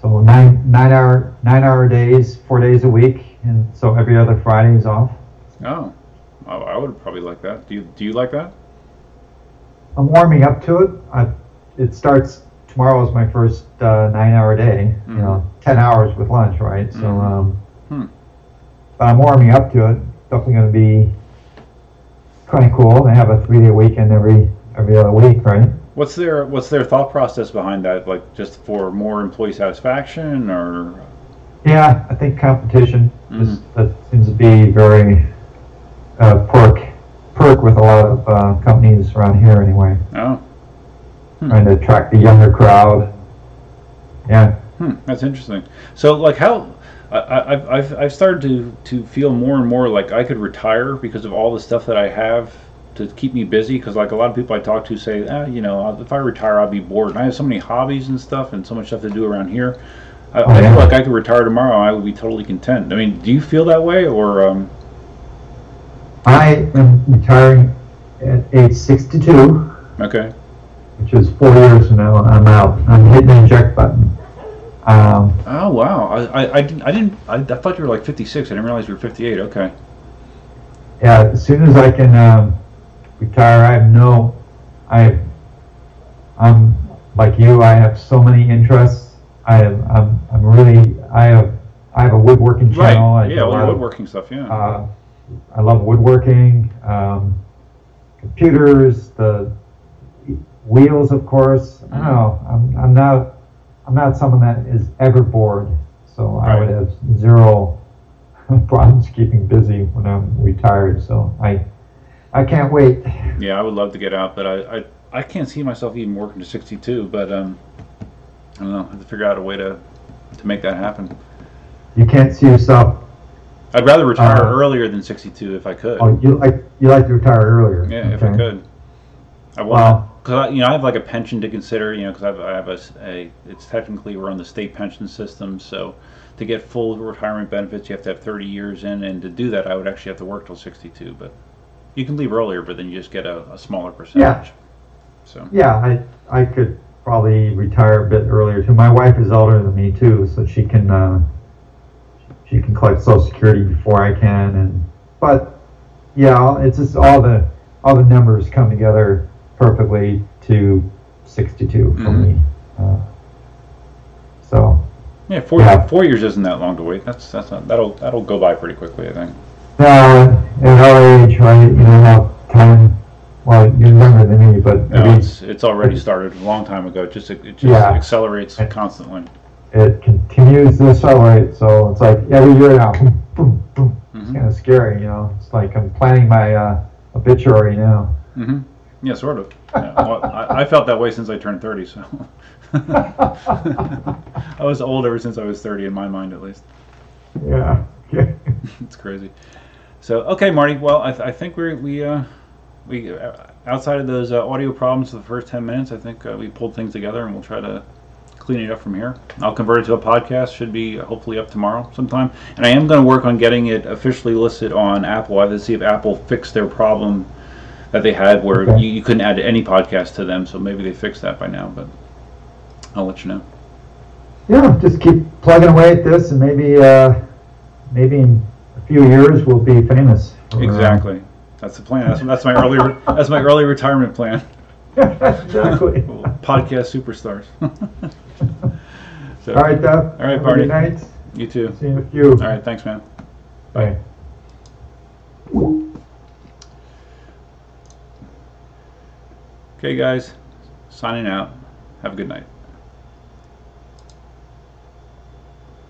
So nine hour days, 4 days a week, and so every other Friday is off. Oh, I would probably like that. Do you like that? I'm warming up to it. It starts tomorrow is my first 9-hour day. Mm-hmm. You know, 10 hours with lunch, right? So, Mm-hmm. but I'm warming up to it. Definitely going to be kind of cool. They have a 3-day weekend every other week, right? What's their thought process behind that? Like just for more employee satisfaction, or? Yeah, I think competition Mm-hmm. that seems to be very perk with a lot of companies around here anyway. Oh. Trying to attract the younger crowd. Yeah. That's interesting. So, like, how I've started to feel more and more like I could retire because of all the stuff that I have to keep me busy. Because, like, a lot of people I talk to say, you know, if I retire, I'll be bored. And I have so many hobbies and stuff, and so much stuff to do around here. I feel like I could retire tomorrow. I would be totally content. I mean, do you feel that way, or? I am retiring at age 62. Okay. Which is 4 years from now. I'm out. I'm hitting the eject button. Oh wow! I thought you were like 56. I didn't realize you were 58. Okay. Yeah. As soon as I can retire, I'm like you. I have so many interests. I have a woodworking channel. Right. Yeah, all your woodworking stuff. Yeah. I love woodworking, computers, the wheels, of course. I don't know. I'm not someone that is ever bored, so Right. I would have zero problems keeping busy when I'm retired. So I can't wait. Yeah, I would love to get out, but I can't see myself even working to 62. But I don't know. I have to figure out a way to make that happen. You can't see yourself. I'd rather retire earlier than 62 if I could. Oh, you like to retire earlier? Yeah, if I could. I want. Well, because I have like a pension to consider, because I have it's technically we're on the state pension system, so to get full retirement benefits you have to have 30 years in, and to do that I would actually have to work till 62. But you can leave earlier, but then you just get a smaller percentage. Yeah. So. Yeah, I could probably retire a bit earlier too. My wife is older than me too, so she can collect Social Security before I can, but yeah, it's just all the numbers come together perfectly to 62 for me. So yeah, 4 years isn't that long to wait. That's not that'll go by pretty quickly, I think. Now at our age, right? You know how time. Well, you're younger than me, but no, it's already started a long time ago. It just accelerates constantly. It continues to accelerate, so it's like every year now. Boom, boom, boom. It's kind of scary, It's like I'm planning my obituary now. Mm-hmm. Yeah, sort of. Yeah. Well, I felt that way since I turned 30, so I was old ever since I was 30 in my mind, at least. Yeah. It's crazy. So okay, Marty. Well, I think we outside of those audio problems for the first 10 minutes, I think we pulled things together, and we'll try to clean it up from here. I'll convert it to a podcast. Should be hopefully up tomorrow sometime. And I am going to work on getting it officially listed on Apple. I have to see if Apple fixed their problem that they had where you couldn't add any podcast to them. So maybe they fixed that by now, but I'll let you know. Yeah, just keep plugging away at this, and maybe in a few years we'll be famous. Exactly. That's the plan. That's my early retirement plan. Exactly. Podcast superstars. So, all right, Doug. All right, Marty. Good night. You too. See you in a few. All right, thanks, man. Bye. Okay, guys. Signing out. Have a good night.